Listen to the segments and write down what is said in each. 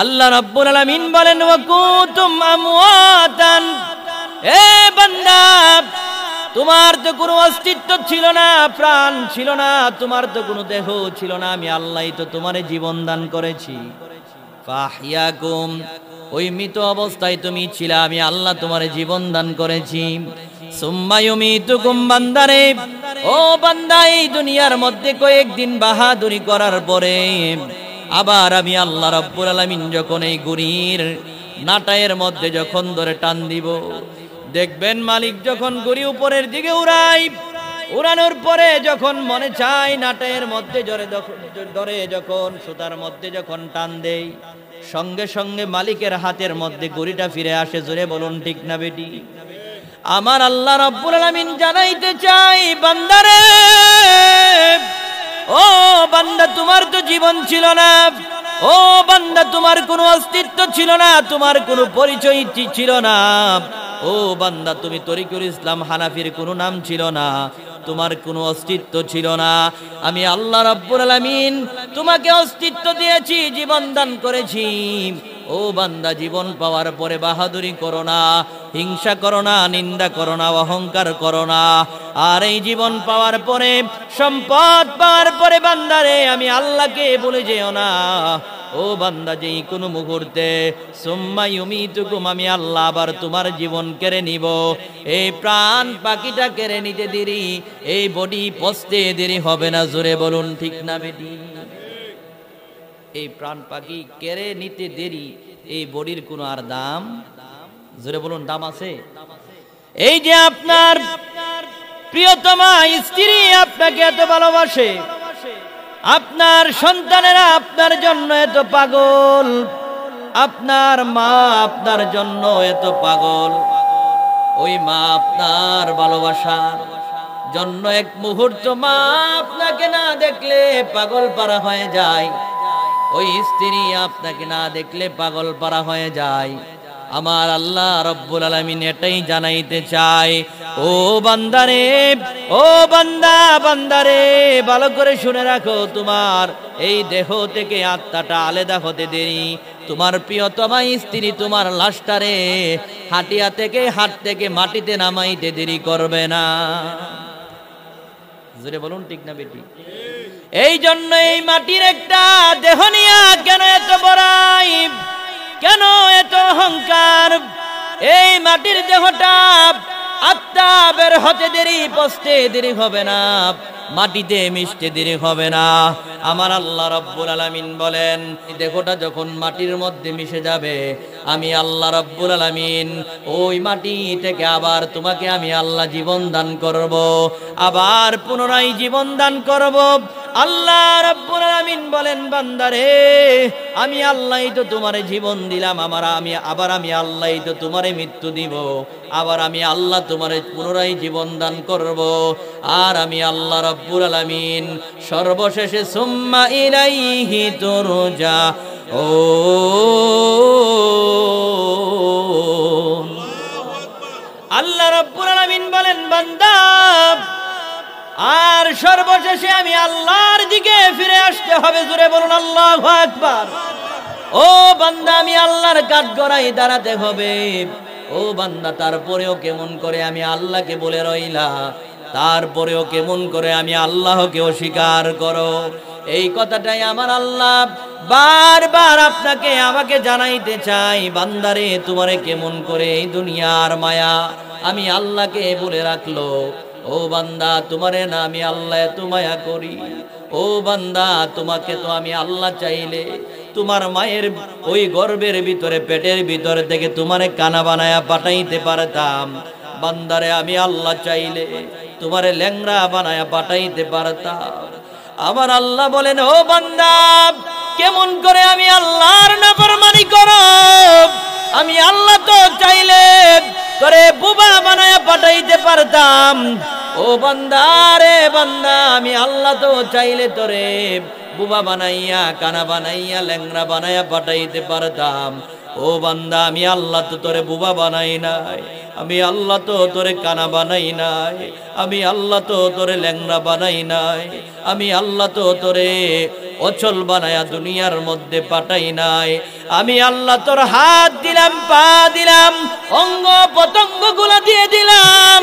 আল্লাহ রাব্বুল আলামিন বলেন ওয়া কুনতুম আমওয়াতান, এ বান্দা তোমার তো কোনো অস্তিত্ব ছিল না, প্রাণ ছিল না, তোমার তো কোনো দেহ ছিল না, আমি আল্লাহই তো তোমারে জীবন দান করেছি। ফাহিয়াকুম, ওই মৃত অবস্থায় তুমি ছিলে, আমি আল্লাহ তোমারে জীবন দান করেছি। সুম্মা ইউমিতুকুম, বান্দারে ও বান্দা, এই দুনিয়ার মধ্যে কয়েকদিন বাহাদুরি করার পরে আবার আমি আল্লাহ রাব্বুল আলামিন যখন এই গুড়ির নাটায়ের মধ্যে যখন ধরে টান দিব, দেখবেন মালিক যখন গুড়ি উপরের দিকে উড়াই, উড়ানোর পরে যখন মনে চায় নাটায়ের মধ্যে ধরে যখন সুতার মধ্যে যখন টান দেই, সঙ্গে সঙ্গে মালিকের হাতের মধ্যে গুড়িটা ফিরে আসে। জোরে বলুন ঠিক না বেটি? আমার আল্লাহ রাব্বুল আলামিন জানাইতে চাই, বান্দারে ও বান্দা, তোমার তো জীবন ছিল না, ও বান্দা তোমার কোনো অস্তিত্ব ছিল না, তোমার কোনো পরিচয় ছিল না, ও বান্দা তুমি তরিকুল ইসলাম হানাফির কোনো নাম ছিল না, তোমার কোনো অস্তিত্ব ছিল না। আমি আল্লাহ রাব্বুল আলামিন তোমাকে অস্তিত্ব দিয়েছি, জীবন দান করেছি। ও বান্দা, জীবন পাওয়ার পরে বাহাদুরি করো না, হিংসা করো না, নিন্দা করো না, অহংকার করো না। আর এই জীবন পাওয়ার পরে, সম্পদ পাওয়ার পরে বান্দারে আমি আল্লাহকে ভুলে যেও না। ও বান্দা, যেই কোনো মুহূর্তে সুম্মা ইউমিতুকুম, আমি আল্লাহ আবার তোমার জীবন কেড়ে নিব। এই প্রাণ পাখিটা কেড়ে নিতে দেরি, এই বডি পচতে দেরি হবে না। জোরে বলুন ঠিক না বেটি? এই প্রাণ পাখি কেড়ে নিতে দেরি, এই বডির কোনো আর দাম, জোরে বলুন, দাম আছে? এই যে আপনার প্রিয়তমা স্ত্রী আপনাকে এত ভালোবাসে, আপনার সন্তানেরা আপনার জন্য এত পাগল, আপনার মা আপনার জন্য এত পাগল, ওই মা আপনার ভালোবাসার জন্য এক মুহূর্ত মা আপনাকে না দেখলে পাগল পারা হয়ে যায়, ওই স্ত্রী আপনাকে না দেখলে পাগল পারা হয়ে যায়। আমার আল্লাহ রাব্বুল আলামিন এটাই জানাইতে চায়, ও বান্দারে, ও বান্দা, বান্দারে ভালো করে শুনে রাখো, তোমার এই দেহ থেকে আত্মাটা আলাদা হতে দেরি, তোমার প্রিয়তমা স্ত্রী তোমার লাশটারে হাটিয়া থেকে হাট থেকে মাটিতে নামাইতে দেরি করবে না। জোরে বলুন ঠিক না বেটি? এই জন্য এই মাটির একটা দেহ নিয়া কেন এত বড়াই, কেন এত অহংকার? এই মাটির দেহটা আত্মা বের হতে দেরি, পচতে দেরি হবে না, মাটিতে মিশতে দেরি হবে না। আমার আল্লাহ রাব্বুল আলামিন বলেন, দেহটা যখন মাটির মধ্যে মিশে যাবে, আমি আল্লাহ রাব্বুল আলামিন ওই মাটি থেকে আবার তোমাকে আমি আল্লাহ জীবন দান করব, আবার পুনরায় জীবন দান করব। আল্লাহ রাব্বুল আলামিন বলেন, বান্দারে আমি আল্লাহই তো তোমারে জীবন দিলাম, আমি আল্লাহই তো তোমারে মৃত্যু দিব, আবার আমি আল্লাহ তোমারে পুনরায় জীবন দান করব। আর আমি আল্লাহ রাব্বুল আলামিন সর্বশেষে সুম্মা ইলাইহি তুরজাউন। আল্লাহ রাব্বুল আলামিন বলেন, বান্দা আর সর্বশেষে আমি আল্লাহর দিকে ফিরে আসতে হবে। জোরে বলুন আল্লাহু আকবার। ও বান্দা, আমি আল্লাহর কাঠগড়ায় দাঁড়াতে হবে। ও বান্দা, তারপরেও কেমন করে আমি আল্লাহকে বলে রইলা, তারপরেও কেমন করে আমি আল্লাহকে অস্বীকার করো। এই কথাটাই আমার আল্লাহ বারবার আপনাকে আমাকে জানাইতে চাই, বান্দারে তোমারে কেমন করে এই দুনিয়ার মায়া আমি আল্লাহকে বলে রাখলো। ও বান্দা, তোমারে না আমি আল্লাহ এত মায়া করি। ও বান্দা, তোমাকে তো আমি আল্লাহ চাইলে তোমার মায়ের ওই গর্ভের ভিতরে, পেটের ভিতর থেকে তোমারে কানা বানায়া পাঠাইতে পারতাম। বান্দারে, আমি আল্লাহ চাইলে তোমারে ল্যাংড়া বানায়া পাঠাইতে পারতাম। আমার আল্লাহ বলেন, ও বান্দা, কেমন করে আমি আল্লাহর নাফরমানি করো? আমি আল্লাহ তো চাইলে তোরে বুবা বানায়া পাঠাইতে পারতাম। ও বান্দা রে বান্দা, আমি আল্লাহ তো চাইলে তোরে বুবা বানাইয়া, কানা বানাইয়া, ল্যাংড়া বানাইয়া পাঠাইতে পারতাম। ও বান্দা, আমি আল্লাহ তো তোরে বুবা বানাই নাই, আমি আল্লাহ তো তোরে কানা বানাই নাই, আমি আল্লাহ তো তোরে ল্যাংড়া বানাই নাই, আমি আল্লাহ তো তোরে অচল বানায়া দুনিয়ার মধ্যে পাঠাই নাই। আমি আল্লাহ তোর হাত দিলাম, পা দিলাম, অঙ্গ পতঙ্গ গুলা দিয়ে দিলাম।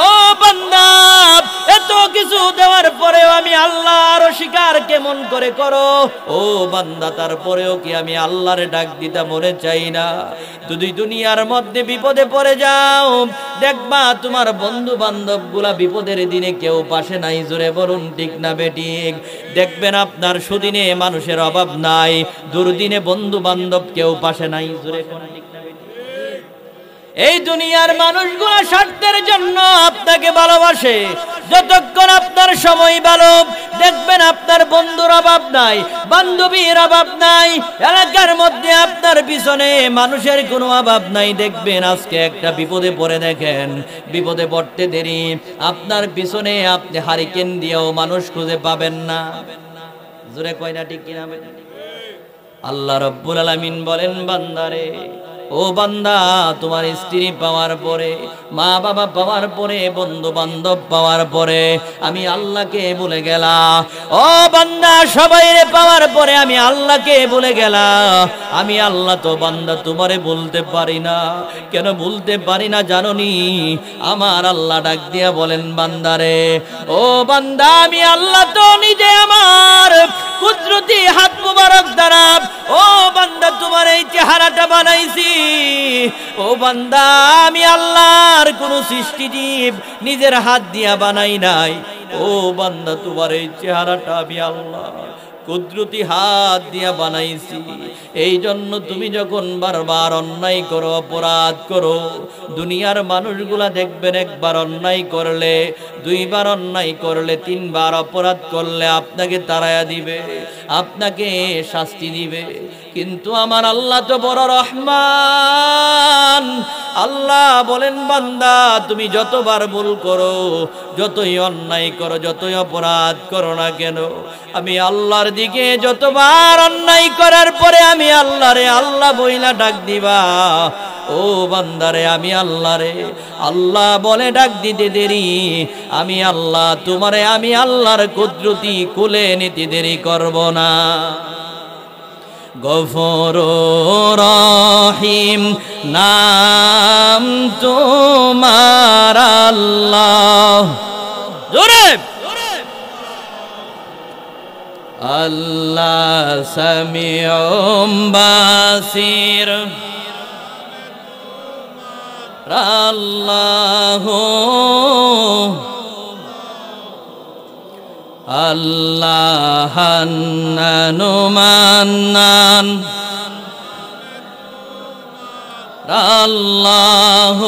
ও বান্দা, এত কিছু দেওয়ার পরেও আমি আল্লাহর অস্বীকার কেমন করে করো? ও বান্দা, তারপরেও কি আমি আল্লাহরে ডাক দিতে মনে চাই না? যদি দুনিয়ার মধ্যে বিপদে পড়ে যাও, দেখবা তোমার বন্ধু বান্ধব গুলা বিপদের দিনে কেউ পাশে নাই। জোরে বলুন ঠিক না বেঠিক? দেখবেন আপনার সুদিনে মানুষের অভাব নাই, দুর্দিনে বন্ধু বান্ধব কেউ পাশে নাই। জোরে কোন ঠিক না বেঠিক? এই দুনিয়ার মানুষগুলো স্বার্থের জন্য আপনাকে ভালোবাসে। যতক্ষণ আপনার সময় ভালো, দেখবেন আপনার বন্ধুর অভাব নাই, বান্ধবীর অভাব নাই, এলাকার মধ্যে আপনার পিছনে মানুষের কোনো অভাব নাই। দেখবেন আজকে একটা বিপদে পড়ে, দেখেন বিপদে পড়তে দেরি, আপনার পিছনে আপনি হারিকেন দিয়েও মানুষ খুঁজে পাবেন না। জোরে কয় না ঠিক কিনা? আল্লাহ রাব্বুল আলামিন বলেন, বান্দারে, ও বান্দা, তোমার স্ত্রী পাওয়ার পরে, মা বাবা পাওয়ার পরে, বন্ধু বান্ধব পাওয়ার পরে আমি আল্লাহকে ভুলে গেলা। ও বান্দা, সবাইরে পাওয়ার পরে আমি আল্লাহকে ভুলে গেলা। আমি আল্লাহ তো বান্দা তোমারে বলতে পারি না। কেন বলতে পারি না জানোনি? আমার আল্লাহ ডাক দিয়া বলেন, বান্দারে, ও বান্দা, আমি আল্লাহ তো নিজে আমার কুদরতি হাত মুবারক দ্বারা ও বান্দা তোমার এই চেহারাটা বানাইছি। ও বান্দা, আমি আল্লাহর কোন সৃষ্টিজীব নিজের হাত দিয়া বানাই নাই। ও বান্দা, তোমার এই চেহারাটা আমি আল্লাহ কুদরতি হাত দিয়া বানাইছি। এই জন্য তুমি যখন বারবার অন্যায় করো, অপরাধ করো, দুনিয়ার মানুষগুলা দেখবেন একবার অন্যায় করলে, দুইবার অন্যায় করলে, তিনবার অপরাধ করলে আপনাকে তাড়ায়া দিবে, আপনাকে শাস্তি দিবে। কিন্তু আমার আল্লাহ তো বড় রহমান। আল্লাহ বলেন, বান্দা, তুমি যতবার ভুল করো, যতই অন্যায় করো, যতই অপরাধ করো না কেন, আমি আল্লাহর দিকে যতবার অন্যায় করার পরে আমি আল্লাহরে আল্লাহ বইলা ডাক দিবা। ও বান্দারে, আমি আল্লাহরে আল্লাহ বলে ডাক দিতে দেরি, আমি আল্লাহ তোমারে আমি আল্লাহর কুদরতি কুলে নিতে দেরি করব না। গফুর রহিম নাম তোমার আল্লাহ। জোরে আল্লাহ সামিউম বাসির, আল্লাহ আল্লাহ হান্নানু মান্নান, আল্লাহ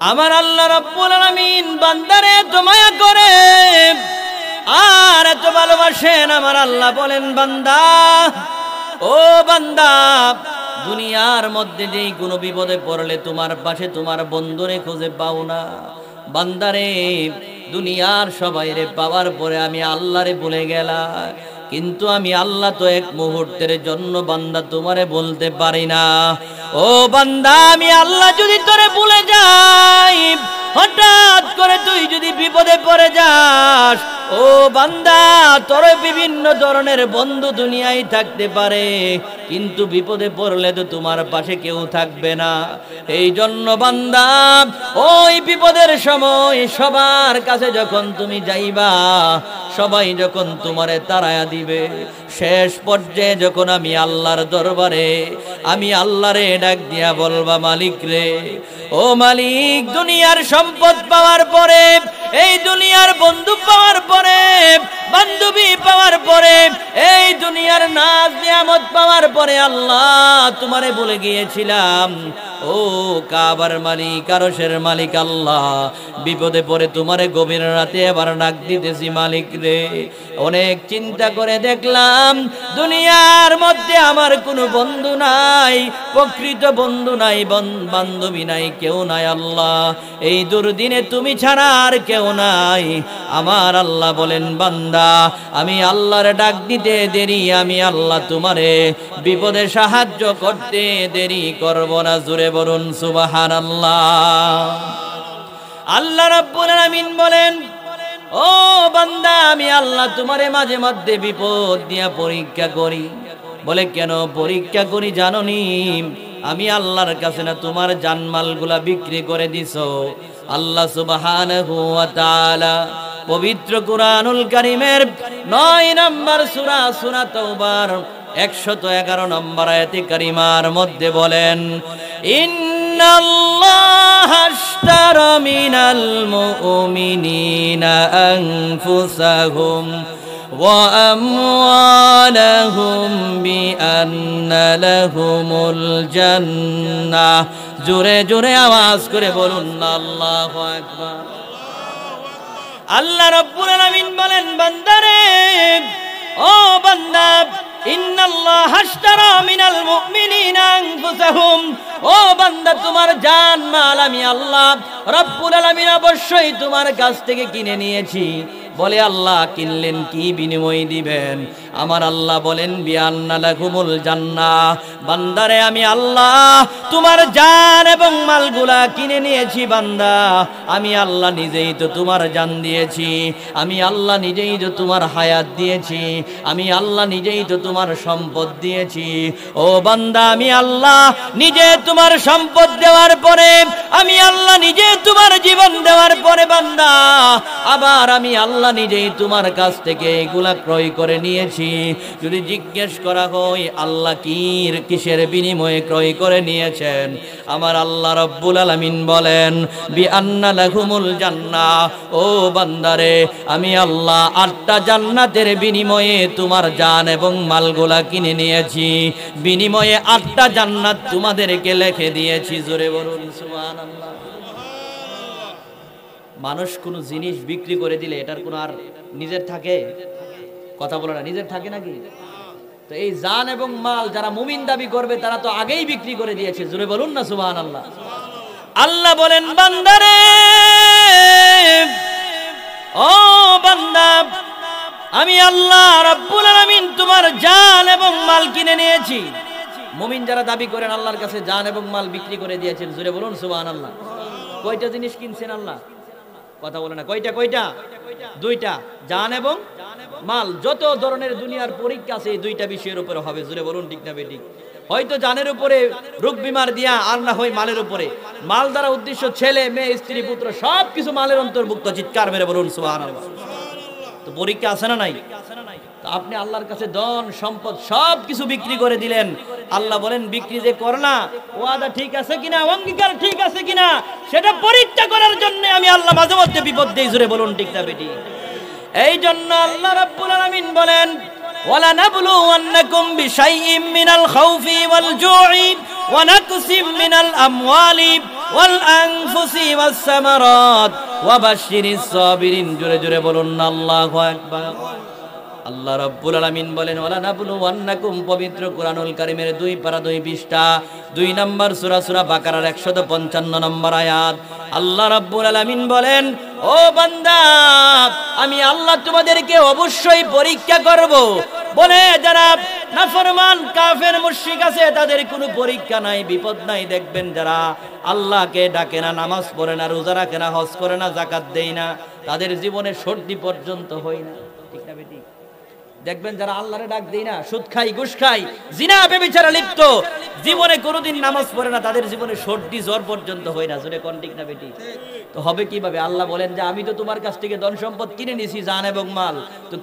আমার আল্লাহ রাব্বুল আলামিন বান্দারে এত মায়া করে আর এত ভালোবাসেন। আমার আল্লাহ বলেন, বান্দা, ও বান্দা, দুনিয়ার মধ্যে যেই কোনো বিপদে পড়লে তোমার পাশে তোমার বন্ধুরে খুঁজে পাও না। বান্দারে, দুনিয়ার সবাইরে পাওয়ার পরে আমি আল্লাহরে ভুলে গেলা। কিন্তু আমি আল্লাহ তো এক মুহূর্তের জন্য বান্দা তোমারে বলতে পারি না। ও বান্দা, আমি আল্লাহ যদি তোরে ভুলে যাই, হঠাৎ করে তুই যদি বিপদে পড়ে যাস, ও বান্দা, তোর বিভিন্ন ধরনের বন্ধু দুনিয়ায় থাকতে পারে, কিন্তু বিপদে পড়লে তো তোমার পাশে কেউ থাকবে না। এই জন্য বান্দা, ওই বিপদের সময় সবার কাছে যখন তুমি যাইবা, সবাই যখন তোমারে তাড়ায়া দিবে, শেষ পর্যায়ে যখন আমি আল্লাহর দরবারে আমি আল্লাহরে ডাক দিয়া বলবা, মালিক রে, ও মালিক, দুনিয়ার সম্পদ পাওয়ার পরে, এই দুনিয়ার বন্ধু পাওয়ার পরে, বান্ধবী পাওয়ার পরে, এই দুনিয়ার নাজ নিয়ামত পাওয়ার পরে আল্লাহ তোমারে বলে গিয়েছিলাম, ও কাবার মালিক, আরশের মালিক আল্লাহ, বিপদে পড়ে তোমারে গভীর রাতে এবার ডাক দিতেছি, মালিক রে। অনেক চিন্তা করে দেখলাম দুনিয়ার মধ্যে আমার কোনো বন্ধু নাই, প্রকৃত বন্ধু নাই, বান্ধবী নাই, কেউ নাই আল্লাহ। এই দুর্দিনে তুমি ছাড়া আর কেউ নাই। আমার আল্লাহ বলেন, বান্দা, আমি আল্লাহর ডাক দিতে দেরি, আমি আল্লাহ তোমারে বিপদে সাহায্য করতে দেরি করব না। জোরে বলুন সুবহানাল্লাহ। আল্লাহ রাব্বুল আলামিন বলেন, ও বান্দা আমি আল্লাহ তোমারে মাঝে মধ্যে বিপদ দিয়া পরীক্ষা করি। বলে কেন পরীক্ষা করি জানোনি? আমি আল্লাহর কাছে না তোমার জানমালগুলা বিক্রি করে দিছো। আল্লাহ সুবহানাহু ওয়া তাআলা পবিত্র কুরআনুল কারীমের 9 নম্বর সূরা সূরা তাওবার 111 নম্বর আয়াতে কারিমার মধ্যে বলেন, ইন্নাল্লাহা আশতারা মিনাল মুমিনিনা আনফুসাহুম ওয়া আমওয়ালাহুম বিআন্না লাহুমুল জান্নাহ। জোরে জোরে আওয়াজ করে বলুন আল্লাহু আকবার। আল্লাহ রাব্বুল আলামিন বলেন, বান্দারে, ও বান্দা, ইন্নাল্লাহা আশতারা মিনাল মুমিনিনা আনফুসাহুম, ও বান্দা তোমার জান মাল আমি আল্লাহ রাব্বুল আলামিন অবশ্যই তোমার কাছ থেকে কিনে নিয়েছি। বলে আল্লাহ কিনলেন, কি বিনিময় দিবেন? আমার আল্লাহ বলেন, বিআন্না লাকুমুল জান্নাহ। বান্দারে আমি আল্লাহ তোমার জান এবং মালগুলা কিনে নিয়েছি। বান্দা আমি আল্লাহ নিজেই তো তোমার জান দিয়েছি, আমি আল্লাহ নিজেই তো তোমার হায়াত দিয়েছি, আমি আল্লাহ নিজেই তো তোমার সম্পদ দিয়েছি। ও বান্দা আমি আল্লাহ নিজে তোমার সম্পদ দেওয়ার পরে, আমি আল্লাহ নিজে তোমার জীবন দেওয়ার পরে বান্দা আবার আমি আল্লাহ নিজেই তোমার কাছ থেকে এগুলা ক্রয় করে নিয়েছি। যদি জিজ্ঞেস করা হয় আল্লাহ কিসের বিনিময়ে ক্রয় করে নিয়েছেন, আমার আল্লাহ রাব্বুল আলামিন বলেন, বিআন্না লাহুমুল জান্নাহ। ও বান্দারে আমি আল্লাহ 8টা জান্নাতের বিনিময়ে তোমার জান এবং মালগুলা কিনে নিয়েছি। বিনিময়ে 8টা জান্নাত তোমাদেরকে লিখে দিয়েছি। জোরে বলুন সুবহানাল্লাহ। মানুষ কোনো জিনিস বিক্রি করে দিলে এটার কোনো আর নিজের থাকে? কথা বলে না, নিজের থাকে নাকি? তো এই জান এবং মাল যারা মুমিন দাবি করবে তারা তো আগেই বিক্রি করে দিয়েছে। জোরে বলুন না সুবহানাল্লাহ। আল্লাহ বলেন, বান্দারে, ও বান্দা আমি আল্লাহ রাব্বুল আলামিন তোমার জান এবং মাল কিনে নিয়েছি। মুমিন যারা দাবি করেন আল্লাহর কাছে জান এবং মাল বিক্রি করে দিয়েছেন। জোরে বলুন সুবহানাল্লাহ। কয়টা জিনিস কিনছেন আল্লাহ? কথা বলে না, কয়টা? 2টা, জান এবং মাল। যত ধরনের দুনিয়ার পরীক্ষা আছে এই 2টা বিষয়ের উপরে হবে। জোরে বলুন ঠিক না বেঠিক? হয়তো জানের উপরে রোগ বিমার দিয়া, আর না হয় মালের উপরে। মাল দ্বারা উদ্দেশ্য ছেলে মেয়ে স্ত্রী পুত্র সবকিছু মালের অন্তর্ভুক্ত। চিৎকার মেরে বলুন সুবহানাল্লাহ। তো পরীক্ষা আছে না নাই? তো আপনি আল্লাহর কাছে ধন সম্পদ সবকিছু বিক্রি করে দিলেন। আল্লাহ বলেন, বিক্রি যে করলা ওয়াদা ঠিক আছে কিনা, অঙ্গীকার ঠিক আছে কিনা সেটা পরীক্ষা করার জন্য আমি আল্লাহ মাঝে মধ্যে বিপদ দেই। জোরে বলুন ঠিক না বেটি? এই জন্য আল্লাহ রাব্বুল আলামিন বলেন, ওয়ালা নাবলুওয়ান্নাকুম বিশাইইম মিনাল খাউফি ওয়াল জু'i ওয়া নাকসিম মিনাল আমওয়ালি ওয়াল আনফুসি ওয়াস সামারাত ওয়া বাশশিরিস সাবিরিন। জোরে জোরে বলুন আল্লাহু আকবার। আল্লাহ রাব্বুল আলামিন বলেন, ওয়ালা নাবলুওয়ান্নাকুম, পবিত্র কুরআনুল কারীমের 2 পারা 2 পৃষ্ঠা 2 নম্বর সূরা বাকারার 155 নম্বর আয়াত। আল্লাহ রাব্বুল আলামিন বলেন, ও বান্দা আমি আল্লাহ তোমাদেরকে অবশ্যই পরীক্ষা করব। বলে যারা নাফরমান কাফের মুশরিক আছে তাদের কোনো পরীক্ষা নাই, বিপদ নাই। দেখবেন যারা আল্লাহকে ডাকে না, নামাজ পড়ে না, রোজা রাখে না, হজ করে না, যাকাত দেয় না, তাদের জীবনে সর্দি পর্যন্ত হয় না। ঠিক না বেটি? দেখবেন যারা আল্লাহরে ডাক দেয় না, সুদ খাই, ঘুষ খাই, জিনা ব্যভিচারে লিপ্ত, জীবনে কোনোদিন নামাজ পড়ে না, তাদের জীবনে সর্দি জ্বর পর্যন্ত হয় না। জোরে কোন ঠিক না বেটি? তো হবে কিভাবে? আল্লাহ বলেন যে আমি তো তোমার কাছ থেকে ধন সম্পদ কিনে নিয়েছি, জান এবং মাল, তো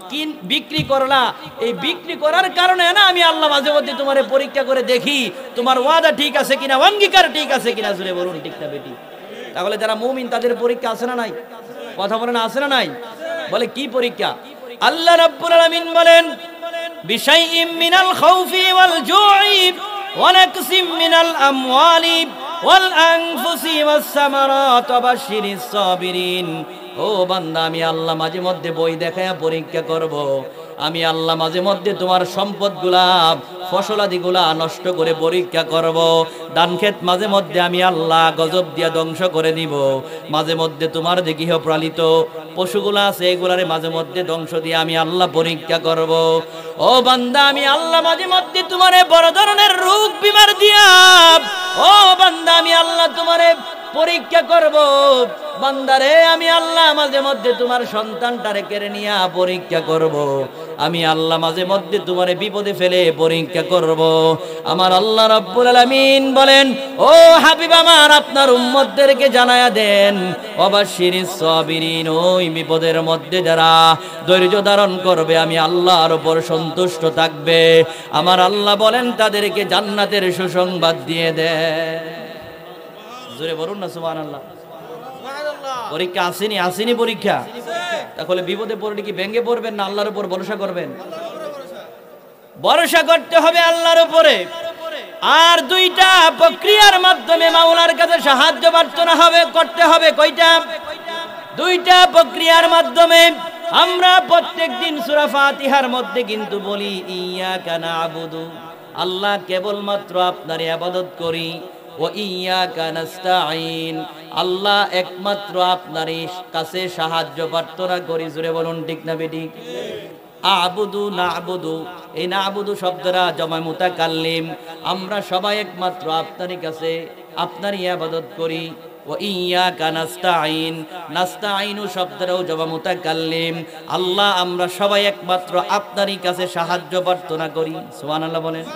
বিক্রি করলা। এই বিক্রি করার কারণে না আমি আল্লাহ মাঝে মধ্যে তোমারে পরীক্ষা করে দেখি তোমার ওয়াদা ঠিক আছে কিনা, অঙ্গীকার ঠিক আছে কিনা। জোরে বলুন ঠিক না বেটি? তাহলে যারা মুমিন তাদের পরীক্ষা আছে না নাই? কথা বলে না, আছে না নাই? বলে কি পরীক্ষা? আল্লাহ রাব্বুল আলামিন বলেন, বিশাইইম মিনাল খাউফি ওয়াল জু'i ওয়া নাকসিম মিনাল আমওয়ালি ওয়াল আনফুসি ওয়াস সামারাত ওয়া বাশশিরিস সাবিরিন। ও বান্দা আমি আল্লাহ মাঝে মধ্যে বই দেখায়া পরীক্ষা করব। আমি আল্লাহ মাঝে মধ্যে তোমার সম্পদগুলা ফসলাদিগুলা নষ্ট করে পরীক্ষা করব। ধান ক্ষেত মাঝে মধ্যে আমি আল্লাহ গজব দিয়া ধ্বংস করে দিব। মাঝে মধ্যে তোমার যে গৃহপালিত পশুগুলা আছে এগুলারে মাঝে মধ্যে ধ্বংস দিয়ে আমি আল্লাহ পরীক্ষা করব। ও বান্দা আমি আল্লাহ মাঝে মধ্যে তোমারে বড় ধরনের রোগ বিমার দিয়া, ও বান্দা আমি আল্লাহ তোমারে পরীক্ষা করব। বান্দারে আমি আল্লাহ মাঝে মধ্যে তোমার সন্তানটারে কেড়ে নিয়ে পরীক্ষা করব। আমি আল্লাহ মাঝে মধ্যে তোমারে বিপদে ফেলে পরীক্ষা করব। আমার আল্লাহ রাব্বুল আলামিন বলেন, ও হাবিব আমার আপনার উম্মতদেরকে জানায়া দেন, অবাশশিরিস সাবিরিন, ওই বিপদের মধ্যে যারা ধৈর্য ধারণ করবে আমি আল্লাহর উপর সন্তুষ্ট থাকবে, আমার আল্লাহ বলেন তাদেরকে জান্নাতের সুসংবাদ দিয়ে দেন। জোরে বলুন না সুবহানাল্লাহ। পরীক্ষা আসেনি পরীক্ষা, তাহলে বিপদে পড়লে কি ভেঙে পড়বেন না আল্লাহর উপর ভরসা করবেন? ভরসা করতে হবে আল্লাহর উপরে। আর দুইটা প্রক্রিয়ার মাধ্যমে মাওলার কাছে সাহায্য প্রার্থনা করতে হবে। কয়টা? দুইটা প্রক্রিয়ার মাধ্যমে। আমরা প্রত্যেকদিন সূরা ফাতিহার মধ্যে কিন্তু বলি ইয়াকা না'বুদু, আল্লাহ কেবলমাত্র আপনার ইবাদত করি, ও ইয়াকা নাস্তাঈন, আল্লাহ একমাত্র আপনার কাছে সাহায্য প্রার্থনা করি। জোরে বলুন ঠিক না বেঠিক? আবুদু না'বুদু, এই না'বুদু শব্দটা জমা মুতাকাল্লিম, আমরা সবাই একমাত্র আপনারই কাছে আপনার ইবাদত করি। ও ইয়াকা নাস্তাঈন, নাস্তাঈনু শব্দটাও জমা মুতাকাল্লিম, আল্লাহ আমরা সবাই একমাত্র আপনারই কাছে সাহায্য প্রার্থনা করি। সুবহানাল্লাহ বলেন।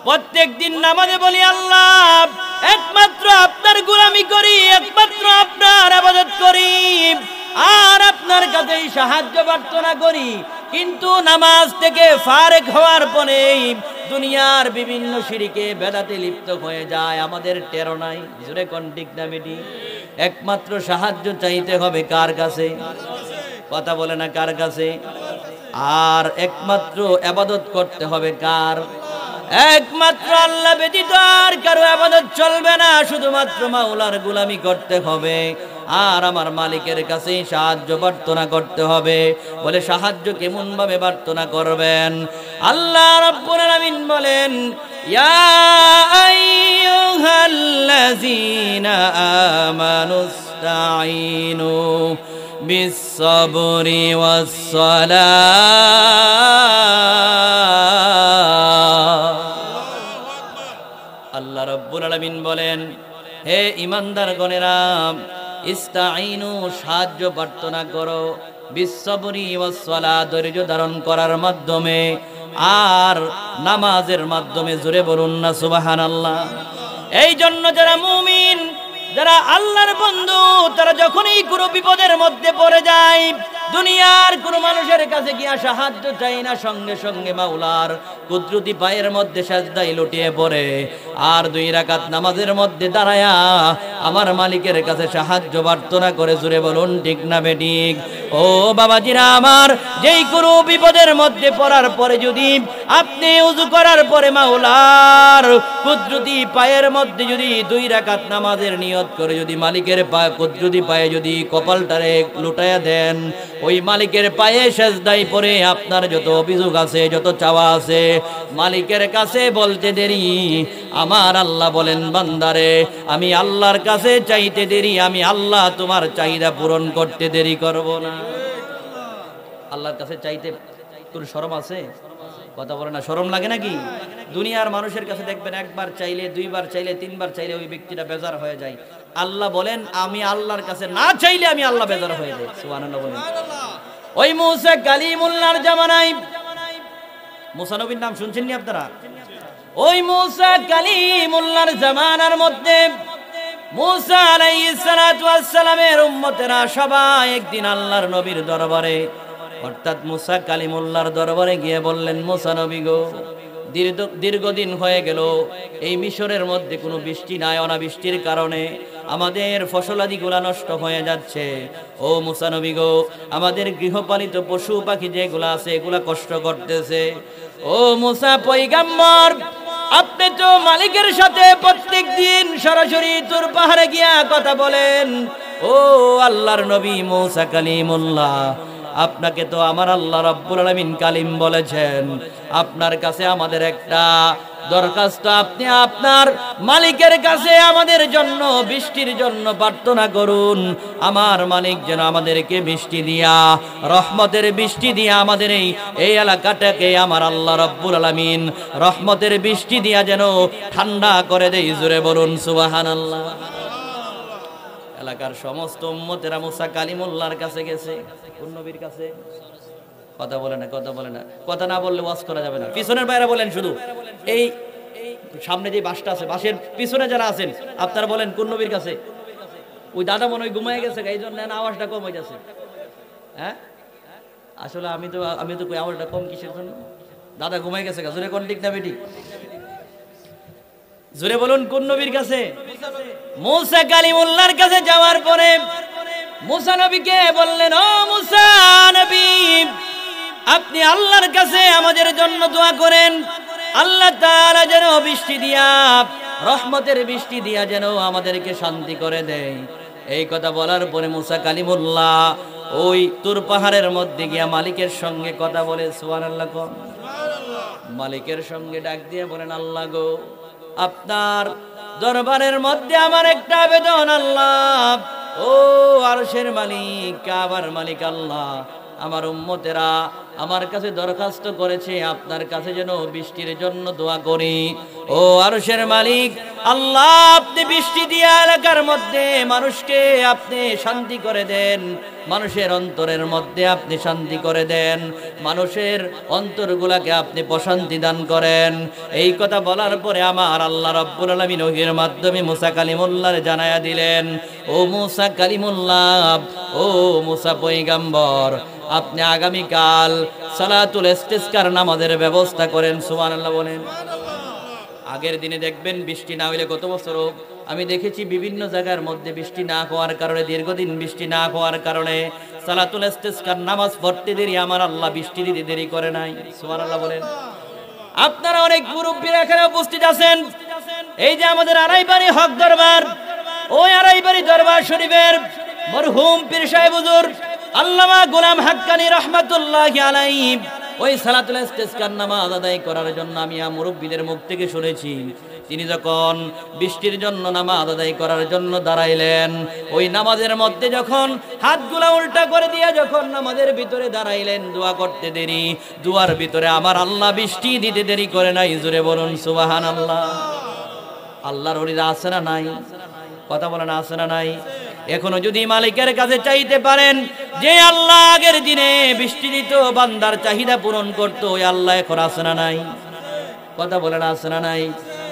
প্রত্যেক দিন নামাজে বলি আল্লাহ একমাত্র আপনার গোলামি করি, একমাত্র আপনার ইবাদত করি, আর আপনার কাছেই সাহায্য প্রার্থনা করি। কিন্তু নামাজ থেকে ফারেক হওয়ার পরে দুনিয়ার বিভিন্ন শিরকে বেদাতে লিপ্ত হয়ে যায়, আমাদের টেরো নাই। জোরে কোন ঠিক না বেটি? একমাত্র সাহায্য চাইতে হবে কার কাছে? কথা বলে না কার কাছে? আর একমাত্র ইবাদত করতে হবে কার? একমাত্র আল্লাহ ব্যতীত আর কারো ইবাদত চলবে না, শুধুমাত্র মাওলার গোলামি করতে হবে। আর আমার মালিকের কাছে সাহায্য প্রার্থনা করতে হবে। বলে সাহায্য কেমন ভাবে প্রার্থনা করবেন? আল্লাহ রাব্বুল আলামিন বলেন, ইয়া আইয়ুহাল্লাযীনা আমানুস্তাঈনু বিস-সাবরি ওয়াস-সালাহ। আল্লাহ রাব্বুল আলামিন বলেন, হে ঈমানদারগণেরা, ইস্তাঈনু সাহায্য প্রার্থনা করো, বিস-সাবরি ওয়াস-সালাহ ধৈর্য ধারণ করার মাধ্যমে আর নামাজের মাধ্যমে। জোরে বলুন না সুবহানাল্লাহ। এই জন্য যারা মুমিন, যারা আল্লাহর বন্ধু, তারা যখনই কোনো বিপদের মধ্যে পড়ে যায় দুনিয়ার কোনো মানুষের কাছে গিয়া সাহায্য চাই না, সঙ্গে সঙ্গে মাওলার কুদরতি পায়ের মধ্যে সাজদায় লুটিয়ে পড়ে আর 2 রাকাত নামাজের মধ্যে দাঁড়ায়া আমার মালিকের কাছে সাহায্য প্রার্থনা করে। জোরে বলুন ঠিক না বেঠিক? ও বাবাজিরা আমার, যেই কোনো বিপদের মধ্যে পড়ার পরে যদি আপনি ওযু করার পরে মাওলার কুদরতি পায়ের মধ্যে যদি 2 রাকাত নামাজের নিয়ত করে যদি মালিকের কুদরতি পায়ে যদি কপালটারে লুটায়া দেন, ওই মালিকের পায়ে সেজদায় পড়ে আপনার যত অভিযোগ আছে, যত চাওয়া আছে, মালিকের কাছে বলতে দেরি। আমার আল্লাহ বলেন, বান্দারে আমি আল্লাহর কাছে চাইতে দেরি, আমি আল্লাহ তোমার চাহিদা পূরণ করতে দেরি করব না। আল্লাহর কাছে চাইতে কোন শরম আছে? কথা বলে না, শরম লাগে নাকি? দুনিয়ার মানুষের কাছে দেখবেন একবার চাইলে, 2 বার চাইলে, 3 বার চাইলে ওই ব্যক্তিটা বেজার হয়ে যায়। আল্লাহ বলেন, আমি আল্লাহর কাছে না চাইলে আমি আল্লাহ বেজার হয়ে যাই। সুবহানাল্লাহ বলেন। ওই মুসা কালিমুল্লাহর জামানায়, মুসা নবীর নাম শুনছেন নি আপনারা? ওই মুসা কালিমুল্লাহর জামানার মধ্যে মুসা আলাইহিস সালাতু ওয়াস সালামের উম্মতেরা সবাই একদিন আল্লাহর নবীর দরবারে, অর্থাৎ মুসা কালিমুল্লাহর দরবারে গিয়ে বললেন, মুসা নবী গো, দীর্ঘদিন হয়ে গেল এই মিশরের মধ্যে কোনো বৃষ্টি নাই, অনাবৃষ্টির কারণে আমাদের ফসলাদিগুলা নষ্ট হয়ে যাচ্ছে। ও মুসা নবী গো, আমাদের গৃহপালিত পশু পাখি যেগুলা আছে এগুলা কষ্ট করতেছে। ও মুসা পয়গম্বর, আপনি তো মালিকের সাথে প্রত্যেক দিন সরাসরি তুর পাহাড়ে গিয়া কথা বলেন। ও আল্লাহর নবী মুসা কালিমুল্লাহ, আপনাকে তো আমার আল্লাহ রাব্বুল আলামিন কালিম বলেছেন। আপনার কাছে আমাদের একটা দরখাস্ত, আপনি আপনার মালিকের কাছে আমাদের জন্য বৃষ্টির জন্য প্রার্থনা করুন। আমার মালিক যেন আমাদেরকে বৃষ্টি দিয়া, রহমতের বৃষ্টি দিয়া আমাদের এই এলাকাটাকে আমার আল্লাহ রাব্বুল আলামিন রহমতের বৃষ্টি দিয়া যেন ঠান্ডা করে দেয়। জোরে বলুন সুবহানাল্লাহ। এলাকার সমস্ত উম্মতেরা মুসা কালিমুল্লাহর কাছে গেছে। কোন নবীর কাছে? কথা বলে না, কথা বলে না, কথা না বললে ওয়াজ করা যাবে না। পিছনের বাইরে বলেন, শুধু এই সামনে যে বাসটা আছে, বাসের পিছনে যারা আছেন আপনারা বলেন কোন নবীর কাছে? ওই দাদা মনে হয় ঘুমায় গেছে, এই জন্য আওয়াজটা কম হয়ে যাচ্ছে। হ্যাঁ, আসলে আমি তো কই আওয়াজটা কম কিসের জন্য? দাদা ঘুমায় গেছে, জোরে কোন ঠিক না বেটি? জোরে বলুন কোন নবীর কাছে? মুসা কালিমুল্লাহর কাছে যাওয়ার পরে মুসা নবীকে বললেন, ও মুসা নবী, আপনি আল্লাহর কাছে আমাদের জন্য দোয়া করেন, আল্লাহ তাআলা যেন বৃষ্টি দিয়া, রহমতের বৃষ্টি দিয়া যেন আমাদেরকে শান্তি করে দেয়। এই কথা বলার পরে মুসা কালিমুল্লাহ ওই তুর পাহাড়ের মধ্যে গিয়া মালিকের সঙ্গে কথা বলে, সুবহানাল্লাহ। মালিকের সঙ্গে ডাক দিয়ে বলেন, আল্লাহ গো, আপনার দরবারের মধ্যে আমার একটা আবেদন আল্লাহ। ও আরশের মালিক, কাবার মালিক আল্লাহ, আমার উম্মতেরা আমার কাছে দরখাস্ত করেছে আপনার কাছে যেন বৃষ্টির জন্য দোয়া করি। ও আরশের মালিক আল্লাহ, আপনি বৃষ্টি দিয়ে এলাকার মধ্যে মানুষকে আপনি শান্তি করে দেন, মানুষের অন্তরের মধ্যে আপনি শান্তি করে দেন, মানুষের অন্তরগুলাকে আপনি প্রশান্তি দান করেন। এই কথা বলার পরে আমার আল্লাহ রাব্বুল আলামিন ওহীর মাধ্যমে মুসা কালিমুল্লাহর জানায়া দিলেন, ও মুসা কালিমুল্লাহ, ও মুসা পয়গম্বর, আপনি আগামীকাল সালাতুল ইস্তিসকার নামাজের ব্যবস্থা করেন। সুবহানাল্লাহ বলেন। আগের দিনে দেখবেন বৃষ্টি না হইলে, গত বছরও আমি দেখেছি বিভিন্ন জায়গার মধ্যে বৃষ্টি না হওয়ার কারণে, দীর্ঘদিন বৃষ্টি না হওয়ার কারণে সালাতুল ইস্তিসকার নামাজ পড়তে দেরি, আমার আল্লাহ বৃষ্টি দিতে দেরি করে নাই। সুবহানাল্লাহ বলেন। আপনারা অনেক মুরব্বিরা এখানে উপস্থিত আছেন। এই যে আমাদের আড়াইবাড়ি হক দরবার, ওই আড়াইবাড়ি দরবার শরীফের মরহুম পীর সাহেব হুজুর আল্লামা গোলাম হাক্কানী রাহমাতুল্লাহি আলাইহি ওই সালাতুল ইস্তিসকার নামাজ আদায় করার জন্য আমি মুরব্বিদের মুখ থেকে শুনেছি, তিনি যখন বৃষ্টির জন্য নামাজ আদায় করার জন্য দাঁড়াইলেন, ওই নামাজের মধ্যে যখন হাতগুলা উল্টা করে দিয়ে যখন নামাজের ভিতরে দাঁড়াইলেন, দোয়া করতে দেরি, দুয়ার ভিতরে আমার আল্লাহ বৃষ্টি দিতে দেরি করে নাই। জোরে বলুন সুবহানাল্লাহ। আল্লাহর ওলিরা আছে না নাই? কথা বলেন, আছে না নাই? এখনো যদি মালিকের কাছে চাইতে পারেন, যে আল্লাহ আগের দিনে বৃষ্টি দিত, বান্দার চাহিদা পূরণ করতো, ওই আল্লাহ এখন আছে না নাই? কথা বলেন, আছে না নাই?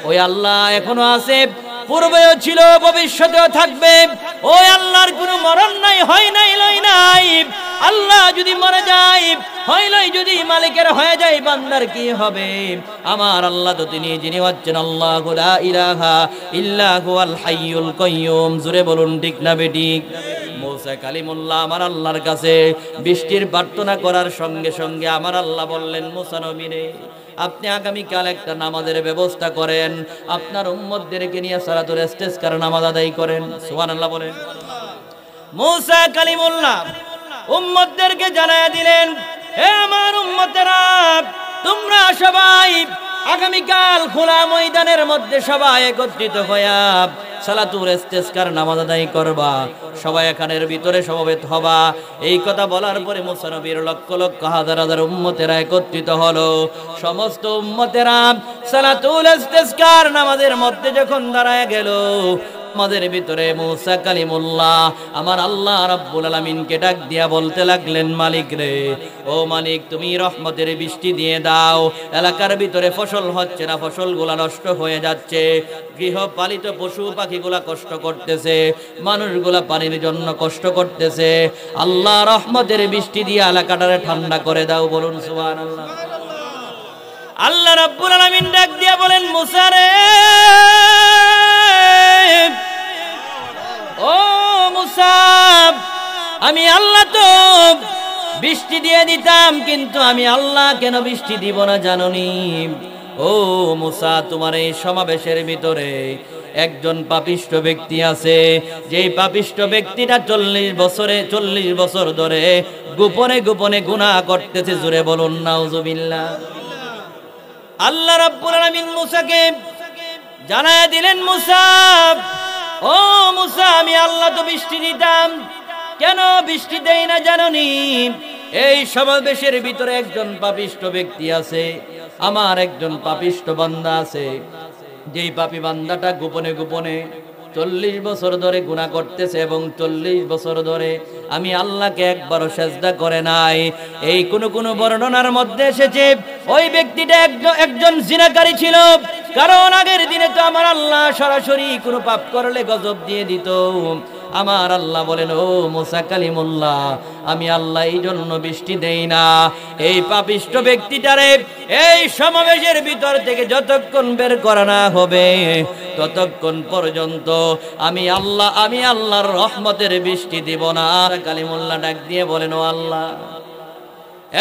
ওই আল্লাহ এখনো আছে, পূর্বেও ছিল, ভবিষ্যতেও থাকবে। ওই আল্লাহর কোনো মরণ নাই, হয় নাই, লয় নাই। আল্লাহ যদি মরে যায়, হইলই যদি মালিকের হয়ে যায়, বান্দার কি হবে? আমার আল্লাহ তো তিনি যিনি হচ্ছেন আল্লাহু লা ইলাহা ইল্লা হুয়াল হাইয়ুল কাইয়্যুম। জোরে বলুন ঠিক না বেঠিক? মুসা কালিমুল্লাহ আমার আল্লাহর কাছে বৃষ্টির প্রার্থনা করার সঙ্গে সঙ্গে আমার আল্লাহ বললেন, মুসা নবীরে, আপনি আগামীকাল একটা নামাজের ব্যবস্থা করেন, আপনার উম্মতদেরকে নিয়ে সালাতুল ইস্তিসকার নামাজ আদায় করেন। সুবহানাল্লাহ বলেন। মুসা কালিমুল্লাহ উম্মতদেরকে জানায়া দিলেন, হে আমার উম্মতেরা, তোমরা সবাই আগামীকাল খোলা ময়দানের মধ্যে সবাই একত্রিত হইয়া সালাতুল ইস্তিসকার নামাজ আদায় করবা, সবাই এখানের ভিতরে সমবেত হবা। এই কথা বলার পরে মুসা নবীর লক্ষ লক্ষ হাজার হাজার উম্মতেরা একত্রিত হলো। সমস্ত উম্মতেরা সালাতুল ইস্তিসকার নামাজের মধ্যে যখন দাঁড়ায় গেল, আমাদের ভিতরে মুসা কালিমুল্লাহ আমার আল্লাহ রাব্বুল আলামিনকে ডাক দিয়া বলতে লাগলেন, মালিক রে, ও মালিক, তুমি রহমতের বৃষ্টি দিয়ে দাও। এলাকার ভিতরে ফসল হচ্ছে না, ফসলগুলা নষ্ট হয়ে যাচ্ছে, গৃহপালিত পশু পাখিগুলা কষ্ট করতেছে, মানুষগুলা পানির জন্য কষ্ট করতেছে। আল্লাহ রহমতের বৃষ্টি দিয়ে এলাকাটারে ঠান্ডা করে দাও। বলুন সুবহানাল্লাহ। আল্লাহ রাব্বুল আলামিন ডাক দিয়া বলেন, মুসা রে, ও মুসা, আমি আল্লাহ তো বৃষ্টি দিয়ে দিতাম, কিন্তু আমি আল্লাহ কেন বৃষ্টি দিব না জানোনি? ও মুসা, তোমার এই সমাবেশের ভিতরে একজন পাপিষ্ঠ ব্যক্তি আছে, যেই পাপিষ্ঠ ব্যক্তিটা 40 বছর ধরে গোপনে গোপনে গুনাহ করতেছে। জোরে বলুন নাউজুবিল্লাহ। আল্লাহ রাব্বুল আলামিন মুসাকে জানায়া দিলেন, মুসা, ও মুসা, আমি আল্লাহ তো বৃষ্টি দিতাম, কেন বৃষ্টি দেই না জানোনি? এই সমাবেশের ভিতরে একজন পাপিষ্ঠ ব্যক্তি আছে, আমার একজন পাপিষ্ঠ বান্দা আছে, যেই পাপী বান্দাটা গোপনে গোপনে 40 বছর ধরে গুনাহ করতেছে এবং 40 বছর ধরে আমি আল্লাহকে একবারও সেজদা করে নাই। এই কোন বর্ণনার মধ্যে এসেছে ওই ব্যক্তিটা একজন জিনাকারী ছিল, কারণ আগের দিনে তো আমার আল্লাহ সরাসরি কোনো পাপ করলে গজব দিয়ে দিত। আমার আল্লাহ বলেন, ও মুসা কালিমুল্লাহ, আমি আল্লাহ এই জন্য বৃষ্টি দেই না। এই পাপিষ্ঠ ব্যক্তিটারে এই সমাবেশের ভিতর থেকে যতক্ষণ বের করা না হবে ততক্ষণ পর্যন্ত আমি আল্লাহর রহমতের বৃষ্টি দিব না। কালিমুল্লাহ ডাক দিয়ে বলেন, ও আল্লাহ,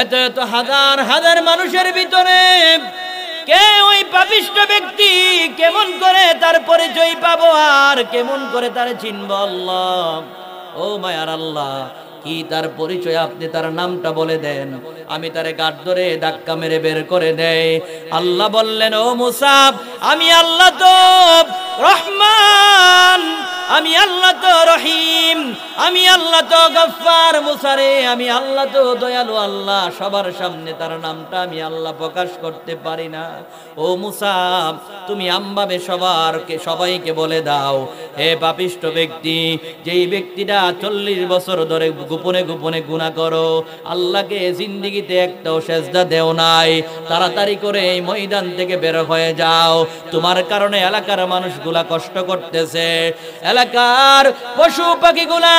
এত এত হাজার হাজার মানুষের ভিতরে কে ওই পাপিষ্ঠ ব্যক্তি, কেমন করে তার পরিচয় পাবো আর কেমন করে তার চিনবো? আল্লাহ, ও মায়ার আল্লাহ, কি তার পরিচয়? আপনি তার নামটা বলে দেন, আমি তারে গাঁট ধরে ধাক্কা মেরে বের করে দেই। আল্লাহ বললেন, ও মুসা, আমি আল্লাহ তো রহমান, আমি আল্লাহ তো রহিম, আমি আল্লাহ তো গফফার। মুসারে, আমি আল্লাহ তো দয়ালু আল্লাহ, সবার সামনে তার নামটা আমি আল্লাহ প্রকাশ করতে পারি না। ও মুসা, তুমি আমভাবে সবাইকে বলে দাও, হে পাপিষ্ঠ ব্যক্তি, যেই ব্যক্তিটা 40 বছর ধরে গোপনে গোপনে গুনাহ করো, আল্লাহকে জিন্দেগিতে একটাও সেজদা দেও নাই, তাড়াতাড়ি করে এই ময়দান থেকে বের হয়ে যাও। তোমার কারণে এলাকার মানুষগুলা কষ্ট করতেছে, এলাকার পশু পাখিগুলা,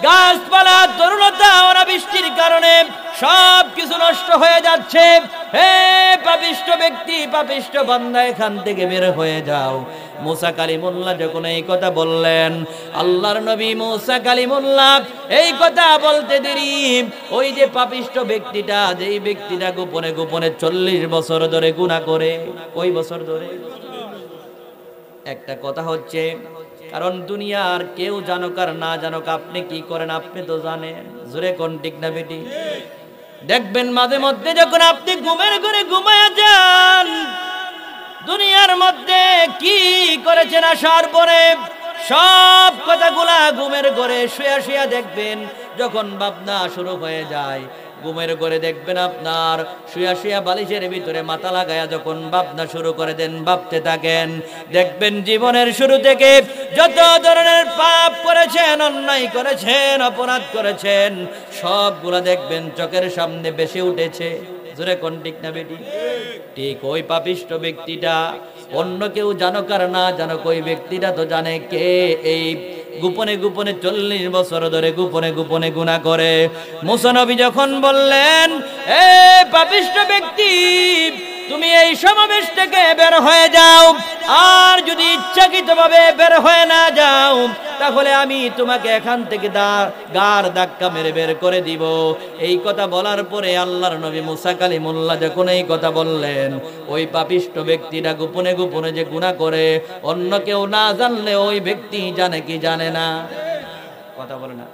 গাছপালা, তরুণতা, ওরা বৃষ্টির কারণে সব কিছু নষ্ট হয়ে যাচ্ছে। হে পাপিষ্ঠ ব্যক্তি, পাপিষ্ঠ বান্দা, এখান থেকে বের হয়ে যাও। মুসা কালিমুল্লাহ যখন এই কথা বললেন, আল্লাহর নবী মুসা কালিমুল্লাহ এই কথা বলতে দেরি, ওই যে পাপিষ্ঠ ব্যক্তিটা, যেই ব্যক্তিটা গোপনে গোপনে 40 বছর ধরে গুনাহ করে, ওই বছর ধরে একটা কথা হচ্ছে, কারণ দুনিয়ার কেউ জানুক আর না জানুক, আপনি কি করেন আপনি তো জানেন। জোরে কোন ঠিক না বেটি? দেখবেন মাঝে মধ্যে যখন আপনি ঘুমের ঘরে ঘুমায়া যান, দুনিয়ার মধ্যে কি করেছেন আসার পরে সব কথাগুলা ঘুমের ঘরে শুয়া শুয়া দেখবেন, যখন ভাবনা শুরু হয়ে যায়, ঘুমের ঘরে দেখবেন আপনার শুয়া শুয়া বালিশের ভিতরে মাথা লাগায়া যখন ভাবনা শুরু করে দেন, ভাবতে থাকেন, দেখবেন জীবনের শুরু থেকে যত ধরনের পাপ করেছেন, অন্যায় করেছেন, অপরাধ করেছেন, সবগুলা দেখবেন চোখের সামনে ভেসে উঠেছে। জোরে কোন ঠিক না বেটি? ঠিক ওই পাপিষ্ঠ ব্যক্তিটা, অন্য কেউ জানুক আর না জানুক, ওই ব্যক্তিটা তো জানে কে এই গোপনে গোপনে 40 বছর ধরে গোপনে গোপনে গুনাহ করে। মুসা নবী যখন বললেন, এ পাপিষ্ঠ ব্যক্তি, তুমি এই সমাবেশ থেকে বের হয়ে যাও, আর যদি ইচ্ছাকৃতভাবে বের হয়ে না যাও তাহলে আমি তোমাকে এখান থেকে গার ধাক্কা মেরে বের করে দিব। এই কথা বলার পরে আল্লাহর নবী মুসা কালিমুল্লাহ যখন এই কথা বললেন, ওই পাপিষ্ঠ ব্যক্তিটা গোপনে গোপনে যে গুনাহ করে, অন্য কেউ না জানলে ওই ব্যক্তি জানে কি জানে না? কথা বলে না।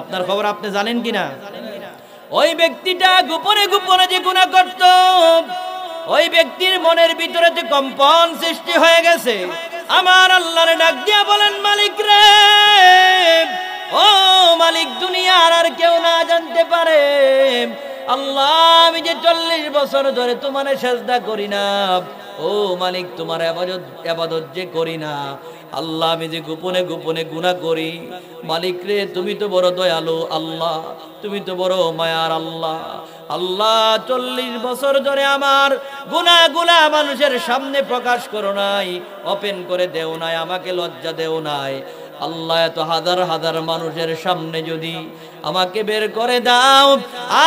আপনার খবর আপনি জানেন কিনা? ওই ব্যক্তিটা গোপনে গোপনে যে গুনাহ করত, ওই ব্যক্তির মনের ভিতরে যে কম্পন সৃষ্টি হয়ে গেছে। আমার আল্লাহর ডাক দিয়া বলেন, মালিক রে, ও মালিক, দুনিয়ার আর কেউ না জানতে পারে, আল্লাহ, আমি যে 40 বছর ধরে তোমার সেজদা করি না, ও মালিক, তোমার ইবাদত যে করি না, আল্লাহ, আমি যে গোপনে গোপনে গুনাহ করি, মালিক রে, তুমি তো বড় দয়ালু আল্লাহ, তুমি তো বড় মায়ার আল্লাহ। আল্লাহ, 40 বছর ধরে আমার গুনাহগুলা মানুষের সামনে প্রকাশ করো নাই, ওপেন করে দেও নাই, আমাকে লজ্জা দেও নাই। আল্লাহ, এত হাজার হাজার মানুষের সামনে যদি আমাকে বের করে দাও,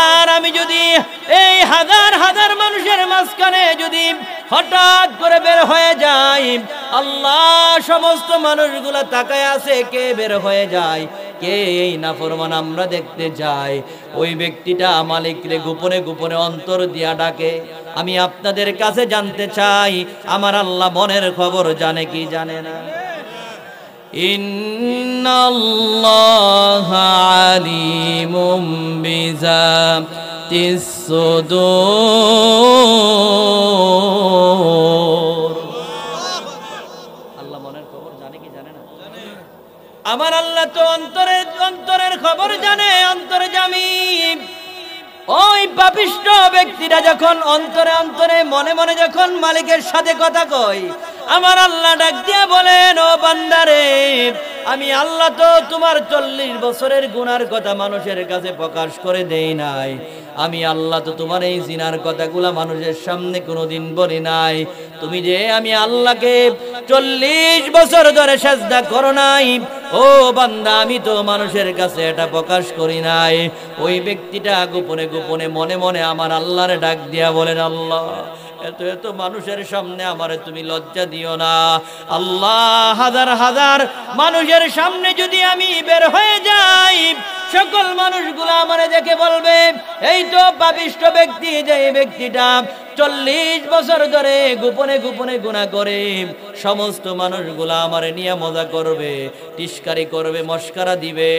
আর আমি যদি এই হাজার হাজার মানুষের মাঝখানে যদি হঠাৎ করে বের হয়ে যাই, আল্লাহ, সমস্ত মানুষগুলা তাকায় আছে, কে বের হয়ে যায়, কে এই নাফরমান আমরা দেখতে যাই, ওই ব্যক্তিটা মালিকরে গোপনে গোপনে অন্তর দিয়া ডাকে। আমি আপনাদের কাছে জানতে চাই, আমার আল্লাহ মনের খবর জানে কি জানে না? ইন্নাল্লাহা আলিমুম বিযাতিস সুদূর। আল্লাহ মনের খবর জানে কি জানে না? আমার আল্লাহ তো অন্তরের খবর জানে, অন্তর্যামী। ওই পাপিষ্ঠ ব্যক্তিরা যখন অন্তরে অন্তরে মনে মনে যখন মালিকের সাথে কথা কয়, আমার আল্লাহ ডাক দিয়া বলেন, ও বান্দারে, আমি আল্লাহ তো তোমার 40 বছরের গুনার কথা মানুষের কাছে প্রকাশ করে দেই নাই। আমি আল্লাহ তো তোমার এই জিনার কথাগুলা মানুষের সামনে কোনোদিন বলি নাই। তুমি যে আমি আল্লাহকে 40 বছর ধরে সাজদা করো নাই, ও বান্দা, আমি তো মানুষের কাছে এটা প্রকাশ করি নাই। ওই ব্যক্তিটা গোপনে গোপনে মনে মনে আমার আল্লাহরে ডাক দিয়া বলেন, আল্লাহ, এত এত মানুষের সামনে আমারে তুমি লজ্জা দিও না। আল্লাহ, হাজার হাজার মানুষের সামনে যদি আমি বের হয়ে যাই, সকল মানুষগুলো আমারে দেখে বলবে, এই তো পাপিষ্ঠ ব্যক্তি, যে ব্যক্তিটা 40 বছর ধরে গোপনে গোপনে গুনাহ করে। সমস্ত মানুষগুলা আমারে নিয়ে মজা করবে, টিস্কারি করবে, মস্কারা দিবে।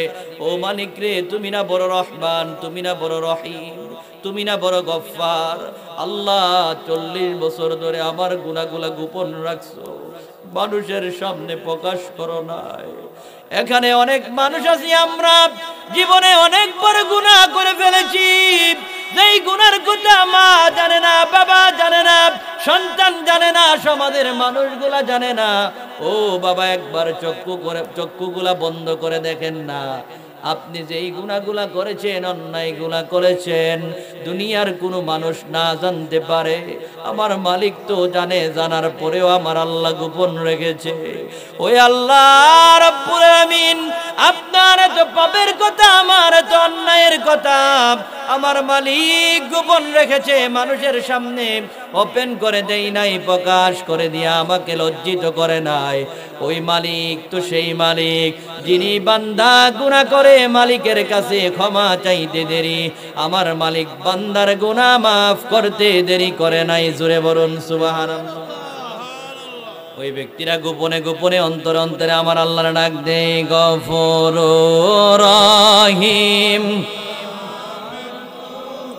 ও মালিক রে, তুমি না বড় রহমান, তুমি না বড় রহিম, তুমি না বড় গফফার? আল্লাহ, 40 বছর ধরে আমার গুনাহগুলা গোপন রাখছো, মানুষের সামনে প্রকাশ করো নাই। এখানে অনেক মানুষ আছি, আমরা জীবনে অনেক বড় গুনাহ করে ফেলেছি। যেই গুনার কথা মা জানে না, বাবা জানে না, সন্তান জানে না, সমাজের মানুষগুলা জানে না। ও বাবা, একবার চক্ষুগুলা বন্ধ করে দেখেন না, আপনি যেই গুনাহগুলা করেছেন, অন্যায়গুলা করেছেন, দুনিয়ার কোনো মানুষ না জানতে পারে, আমার মালিক তো জানে। জানার পরেও আমার আল্লাহ গোপন রেখেছে। ওই আল্লাহ রাব্বুল আলামিন, আপনার এত পাপের কথা, আমার এত অন্যায়ের কথা আমার মালিক গোপন রেখেছে, মানুষের সামনে ওপেন করে দেই নাই, প্রকাশ করে দিয়া আমাকে লজ্জিত করে নাই। ওই মালিক তো সেই মালিক যিনি বান্দা গুনাহ করে মালিকের কাছে ক্ষমা চাইতে দেরি, আমার মালিক বান্দার গুনাহ মাফ করতে দেরি করে নাই। জোরে বলুন সুবহানাল্লাহ। ওই ব্যক্তিরা গোপনে গোপনে অন্তরে অন্তরে আমার আল্লাহর ডাক দেয়, গফুরুর রহিম।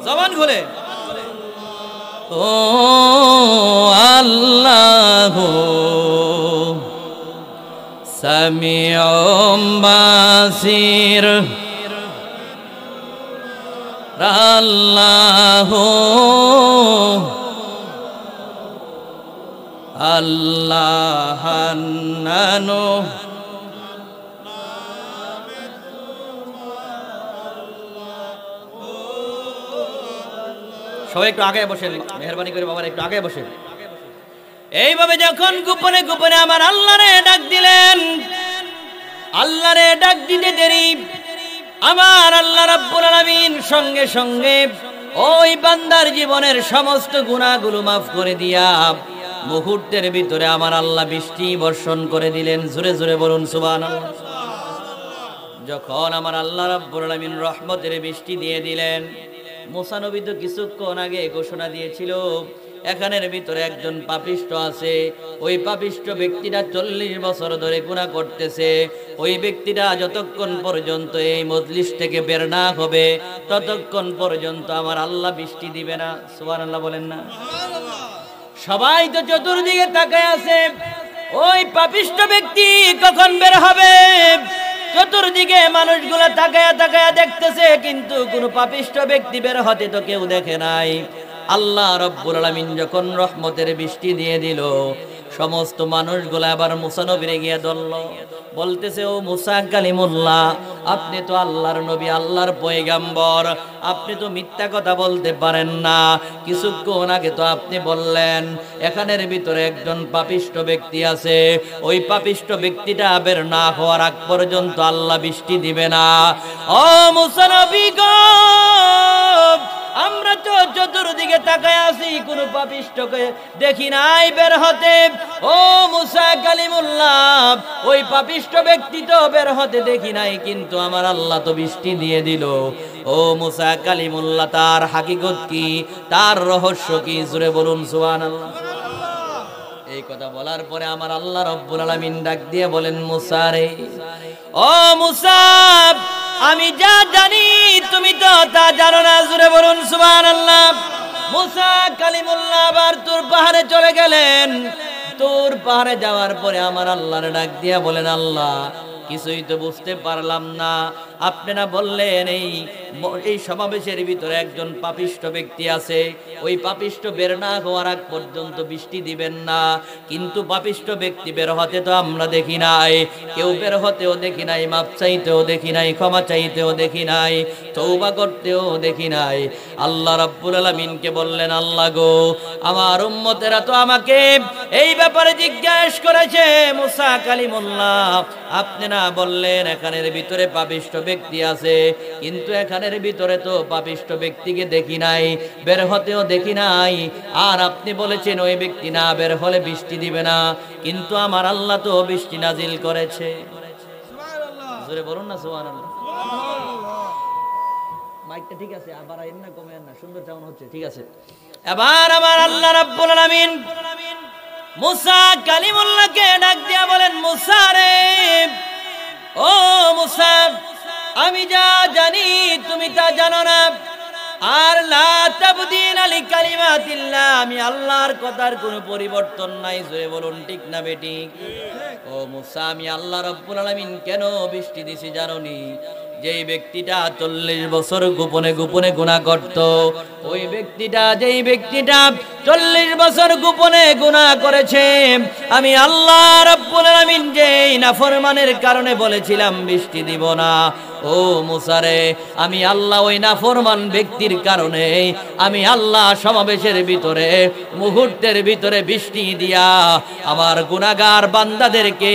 জবান খুলে, ও আল্লাহ সামিউম বাসির, আল্লাহ আল্লাহ হান্নানু। সবাই একটু আগে বসেন, মেহরবানি করে বাবার একটু আগে বসেন। এইভাবে যখন গোপনে গোপনে আমার আল্লাহরে ডাক দিলেন, আল্লাহরে ডাক দিতে দেরি আমার আল্লাহ রাব্বুল আলামিন সঙ্গে সঙ্গে ওই বান্দার জীবনের সমস্ত গুনাহগুলো মাফ করে দিয়া মুহূর্তের ভিতরে আমার আল্লাহ বৃষ্টি বর্ষণ করে দিলেন। জোরে জোরে বলুন সুবহানাল্লাহ। যখন আমার আল্লাহ রাব্বুল আলামিন রহমতের বৃষ্টি দিয়ে দিলেন, মুসা নবী তো কিছুক্ষণ আগে ঘোষণা দিয়েছিল, এখানের ভিতরে একজন পাপিষ্ঠ আছে। ওই পাপিষ্ঠ ব্যক্তিটা 40 বছর ধরে গুনাহ করতেছে। ওই ব্যক্তিটা যতক্ষণ পর্যন্ত এই মজলিস থেকে বের না হবে, ততক্ষণ পর্যন্ত আমার আল্লাহ বৃষ্টি দিবে না। সুবহানাল্লাহ বলেন না? সবাই তো চতুর্দিকে তাকায় আছে, ওই পাপিষ্ঠ ব্যক্তি কখন বের হবে। চতুর্দিকে মানুষগুলো তাকায়া তাকায়া দেখতেছে, কিন্তু কোনো পাপিষ্ঠ ব্যক্তি বের হতে তো কেউ দেখে নাই। আল্লাহ রাব্বুল আলামিন যখন রহমতের বৃষ্টি দিয়ে দিল, সমস্ত মানুষগুলো আবার মুসা নবীরে গিয়ে ধরল, বলতেছে, ও মুসা কালিমুল্লাহ, আপনি তো আল্লাহর নবী, আল্লাহর পয়গাম্বর, আপনি তো মিথ্যা কথা বলতে পারেন না। কিছুক্ষণ আগে তো আপনি বললেন এখানের ভিতরে একজন পাপিষ্ঠ ব্যক্তি আছে, ওই পাপিষ্ঠ ব্যক্তিটা বের না হওয়ার আগ পর্যন্ত আল্লাহ বৃষ্টি দিবে না। ও মুসা নবী গো, আমরা তো চতুর্দিকে তাকায় আছি, কোন পাপিষ্ঠকে দেখি নাই বের হতে। ও মুসা কালিমুল্লাহ, ওই পাপিষ্ঠ ব্যক্তি তো বের হতে দেখি নাই, কিন্তু আমার আল্লাহ তো বৃষ্টি দিয়ে দিল। ও মুসা কালিমুল্লাহ, তার হাকিকত কি, তার রহস্য কি? জোরে বলুন সুবহানাল্লাহ। এই কথা বলার পরে আমার আল্লাহ রব্বুল আলামিন ডাক দিয়ে বলেন, মুসা রে, ও মুসা, আমি যা জানি তুমি তো তা জানো না। জোরে বলুন সুবহানাল্লাহ। মুসা কালিমুল্লাহ আবার তুর পাহাড়ে চলে গেলেন। তুর পাহাড়ে যাওয়ার পরে আমার আল্লাহর ডাক দিয়া বলেন, আল্লাহ কিছুই তো বুঝতে পারলাম না। আপনারা বললেন এই সমাবেশের ভিতরে একজন পাপিষ্ঠ ব্যক্তি আছে, ওই পাপিষ্ঠ বের না হওয়ার আগ পর্যন্ত বৃষ্টি দিবেন না। কিন্তু পাপিষ্ঠ ব্যক্তি বের হতে তো আমরা দেখি নাই, কেউ বের হতেও দেখি নাই, মাপ চাইতেও দেখি নাই, ক্ষমা চাইতেও দেখি নাই, তওবা করতেও দেখি নাই। আল্লাহ রাব্বুল আলামিনকে বললেন, আল্লাহ গো, আমার উম্মতেরা তো আমাকে এই ব্যাপারে জিজ্ঞাসা করেছে, মুসা কালিমুল্লাহ আপনি না বললেন এখানের ভিতরে পাপিষ্ঠ ব্যক্তি আছে, কিন্তু এখানের ভিতরে তো পাপিষ্ঠ ব্যক্তিকে দেখি নাই, বের হতেও দেখি নাই। আর আপনি বলেছেন ওই ব্যক্তি না বের হলে বৃষ্টি দিবে না, কিন্তু আমার আল্লাহ তো বৃষ্টি নাজিল করেছে। জোরে বলুন না সুবহানাল্লাহ। মাইকটা ঠিক আছে, আবার আইন না, কমেন না, সুন্দর যেমন হচ্ছে, ঠিক আছে। এবার আমার আল্লাহ রাব্বুল আলামিন মুসা কালিমুল্লাহকে ডাক দিয়া বলেন, মুসা রে, ও মুসা, আমি যা জানি তুমি তা জানো না। আর লা তাবদীলা লিকালিমাতিল্লাহ, আমি আল্লাহর কথার কোনো পরিবর্তন নাই। জোরে বলুন ঠিক না বেঠিক? ও মুসা, আমি আল্লাহ রাব্বুল আলামিন কেন বৃষ্টি দিছি জানোনি? যেই ব্যক্তিটা 40 বছর গোপনে গোপনে গুনাহ করত, ওই ব্যক্তিটা, যেই ব্যক্তিটা 40 বছর গোপনে গুনাহ করেছে, আমি আল্লাহ রাব্বুল আলামিন যেই নাফরমানের কারণে বলেছিলাম বৃষ্টি দিব না, ও মুসা রে, আমি আল্লাহ ওই নাফরমান ব্যক্তির কারণে আমি আল্লাহ সমাবেশের ভিতরে মুহূর্তের ভিতরে বৃষ্টি দিয়া আমার গুনাহগার বান্দাদেরকে,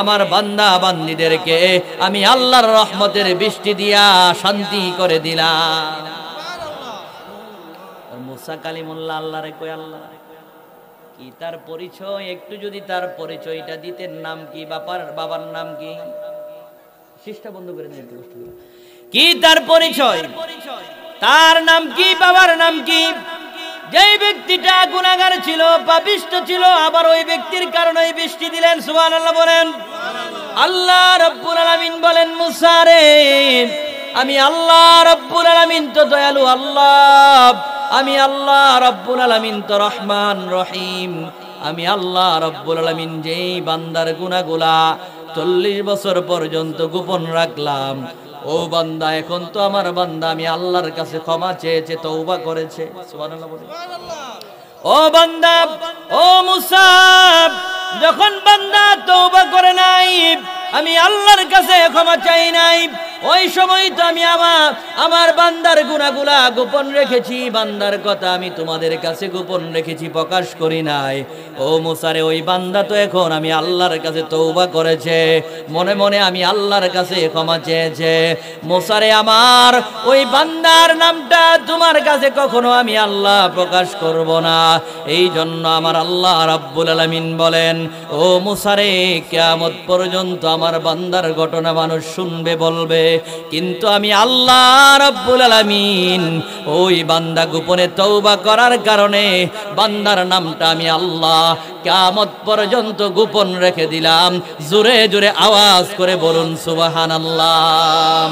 আমার বান্দা বান্দীদেরকে আমি আল্লাহর রহমতের বৃষ্টি দিয়া শান্তি করে দিলাম। মুসা কালিমুল্লাহ আল্লাহরে কই, আল্লাহ কি তার পরিচয়? একটু যদি তার পরিচয়টা দিতেন। নাম কি? বাবার নাম কি? শিষ্টা বন্ধ করে দিন একটু কষ্ট করে। কি তার পরিচয়? তার নাম কি? বাবার নাম কি? যেই ব্যক্তিটা গুনাহগার ছিল, পাপিষ্ঠ ছিল, আবার ওই ব্যক্তির কারণে বৃষ্টি দিলেন। সুবহানাল্লাহ বলেন। আল্লাহ রাব্বুল আলামিন বলেন, মুসা রে, আমি আল্লাহ রাব্বুল আলামিন তো দয়ালু আল্লাহ, আমি আল্লাহ রাব্বুল আলামিন তো রহমান রহিম। আমি আল্লাহ রাব্বুল আলামিন যেই বান্দার গুনাহগুলা 40 বছর পর্যন্ত গোপন রাখলাম, ও বান্দা এখন তো আমার বান্দা আমি আল্লাহর কাছে ক্ষমা চেয়েছে, তওবা করেছে। সুবহানাল্লাহ বলেন। ও বান্দা, ও মুসা, যখন বান্দা তওবা করে নাই, আমি আল্লাহর কাছে ক্ষমা চাই নাই, ওই সময় তো আমি আমার বান্দার গুনাহগুলা গোপন রেখেছি, বান্দার কথা আমি তোমাদের কাছে গোপন রেখেছি, প্রকাশ করি নাই। ও মুসারে, ওই বান্দা তো এখন আমি আল্লাহর কাছে তওবা করেছে, মনে মনে আমি আল্লাহর কাছে ক্ষমা চেয়েছে। মুসারে, আমার ওই বান্দার নামটা তোমার কাছে কখনো আমি আল্লাহ প্রকাশ করব না। এই জন্য আমার আল্লাহ রাব্বুল আলামিন বলেন, ও মুসারে, কিয়ামত পর্যন্ত আমার বান্দার ঘটনা মানুষ শুনবে, বলবে, কিন্তু আমি আল্লাহ রাব্বুল আলামিন ওই বান্দা গোপনে তওবা করার কারণে বান্দার নামটা আমি আল্লাহ কিয়ামত পর্যন্ত গোপন রেখে দিলাম। জোরে জোরে আওয়াজ করে বলুন সুবহানাল্লাহ।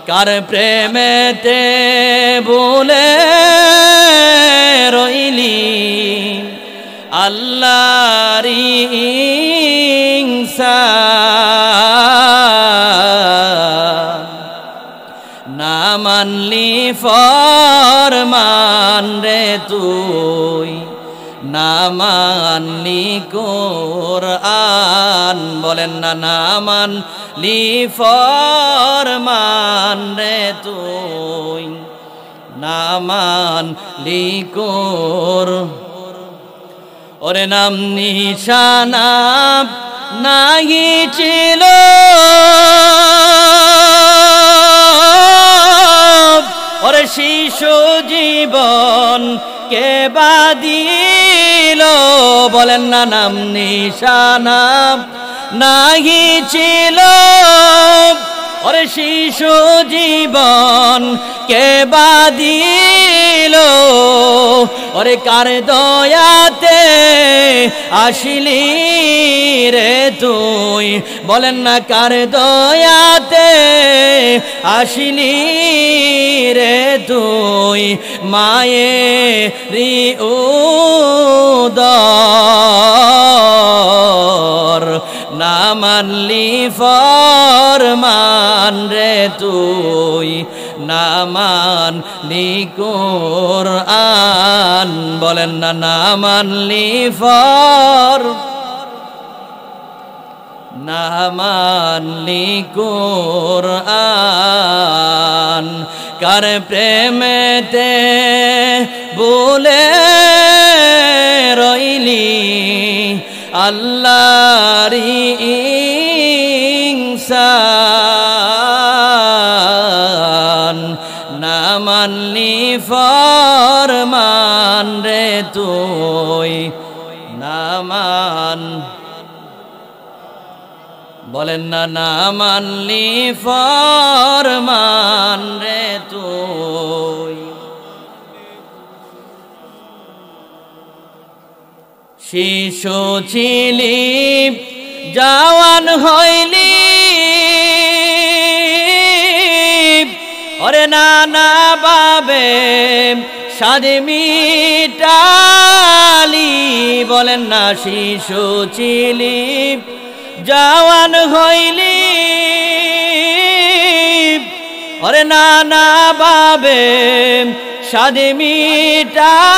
কার প্রেমেতে ভুলে রইলি আল্লাহর ইনসান, না মানলি ফরমান রে তুই, না মানলি কোরআন, বলেন না, না মানলি ফরমান রে তুই, না মানলি কোরআন। ওরে নাম নিশানা নাহি ছিল, ওর ওরে শিশু জীবন কে বাদিল বলেন না নাম নিশানা নাহি ছিল ওরে শিশু জীবন কে বাদিল ওরে কার দয়াতে আসিলি রে তুই বলেন না কার দয়াতে আসিলি রে তুই মায়েরি উদর না মানলি ফরমান রে তুই না মানলি কুরআন বলেন না না মানলি না মানলি কুরআন কার প্রেমেতে বলে রইলি আল্লাহরি ইনসান না মানলি ফরমান রে তুই না মান বলেন না না মানলি ফরমান রে তুই শিশু ছিলি জওয়ান হইলি ওরে নানা বাবে সাদ মিটালি বলেন না শিশু ছিলি জওয়ান হইলি ওরে নানা বাবে সাদ মিটালি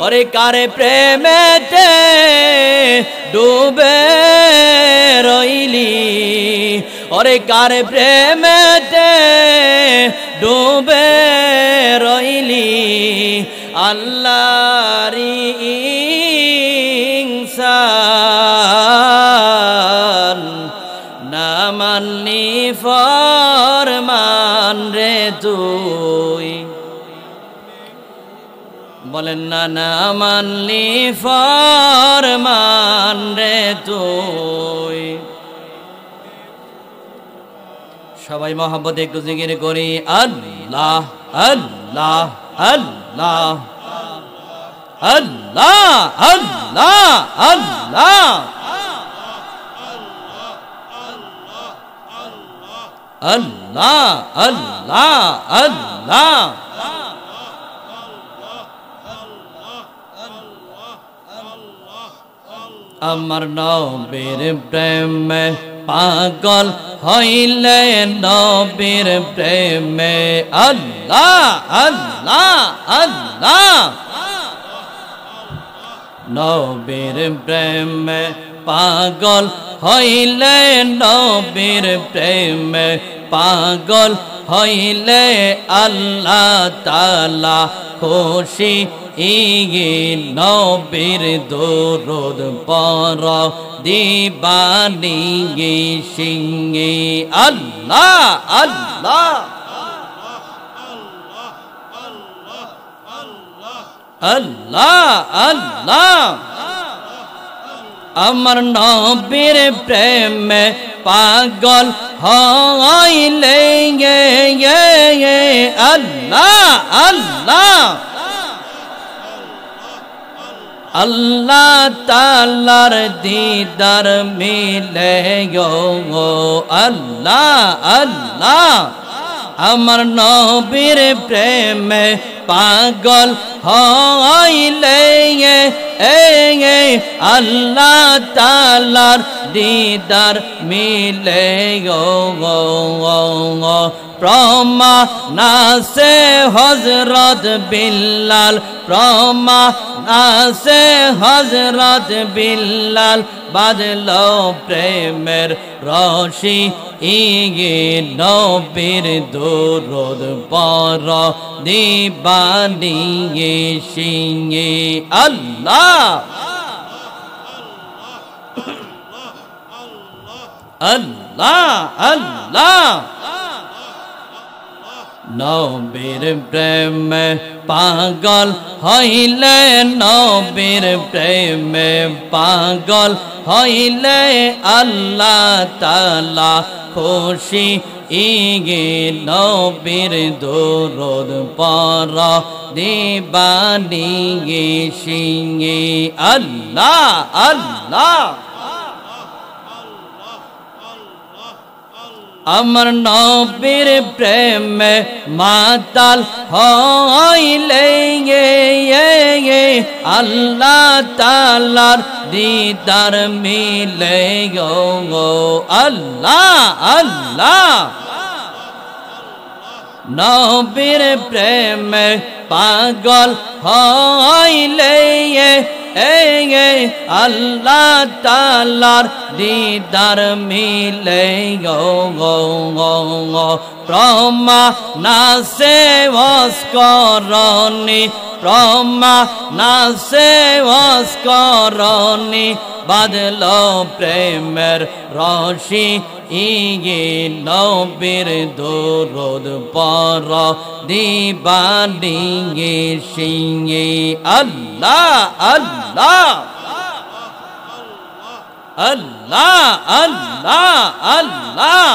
ওরে কারে প্রেমেতে ডুবে রইলি ওরে কারে প্রেমেতে ডুবে রইলি আল্লাহরি ইনসান না মানলি ফরমান রে তুই বলেন না না মানলি ফরমান রে তুই সবাই মহব্বতে একটু জিকির করি আল্লাহ আল্লাহ আল্লাহ আল্লাহ আল্লাহ আল্লাহ আল্লাহ আল্লাহ আল্লাহ আমার নবীর প্রেমে পাগল হইলে নবীর প্রেমে আল্লাহ আল্লাহ আল্লাহ নবীর প্রেমে পাগল হইলে নবীর প্রেমে পাগল হইলে আল্লাহ তাআলা খুশি ইগে নবীর দরুদ পড় দিবানিগে সিংহে আল্লাহ আল্লাহ আল্লাহ আল্লাহ আমার নবীর প্রেমে পাগল হইলে আল্লাহ আল্লাহ আল্লাহ তাআলার দিদার মিলে গো আল্লাহ আল্লাহ আমার নবীর প্রেমে পাগল হইলে আল্লাহ তাআলার দিদার মিলে গো প্রমাণাসে হযরত বিল্লাল প্রমাণাসে হযরত বিল্লাল বাজলো প্রেমের রশি ইগে নবীর দরুদ পড় দিবানিগে সিংহে আল্লাহ আল্লাহ আল্লাহ নবীর প্রেমে পাগল হইলে নবীর প্রেমে পাগল হইলে আল্লাহ তাআলা খুশি ইগে নবীর দরুদ পড় দিবানিগে সিংহে আল্লাহ আল্লাহ আমার নবীর প্রেমে মাতাল হইলে আল্লাহ তাআলার দিদার মিলে গো আল্লাহ আল্লাহ নবীর প্রেমে পাগল হইলে আল্লাহ তাআলার দিদার মিলে গো প্রমা নাসে ওয়াসকরণী প্রমা নাসে ওয়াসকরণী বাদলো প্রেমের রশি ইগে নবীর দরুদ পড় দিবানিগে সিংহে আল্লাহ আল্লাহ আল্লাহ আল্লাহ আল্লাহ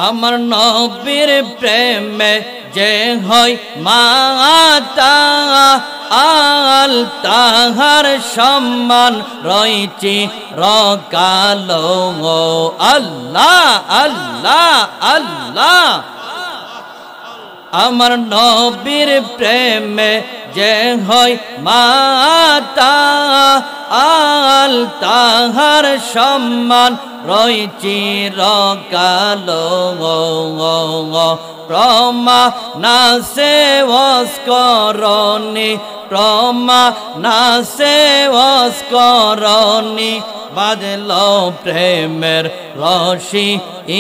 আমার নবীর প্রেমে যে হয় মাতা আল তাহার সম্মান রয়েছে রকালো আল্লাহ আল্লাহ আল্লাহ আমার নবীর প্রেমে যে হয় মাতা আল তাহার সম্মান রয়েছে রকালো প্রমা নাসে ওয়াসকরণী প্রমা নাসে ওয়াসকরণী বাদলো প্রেমের রশি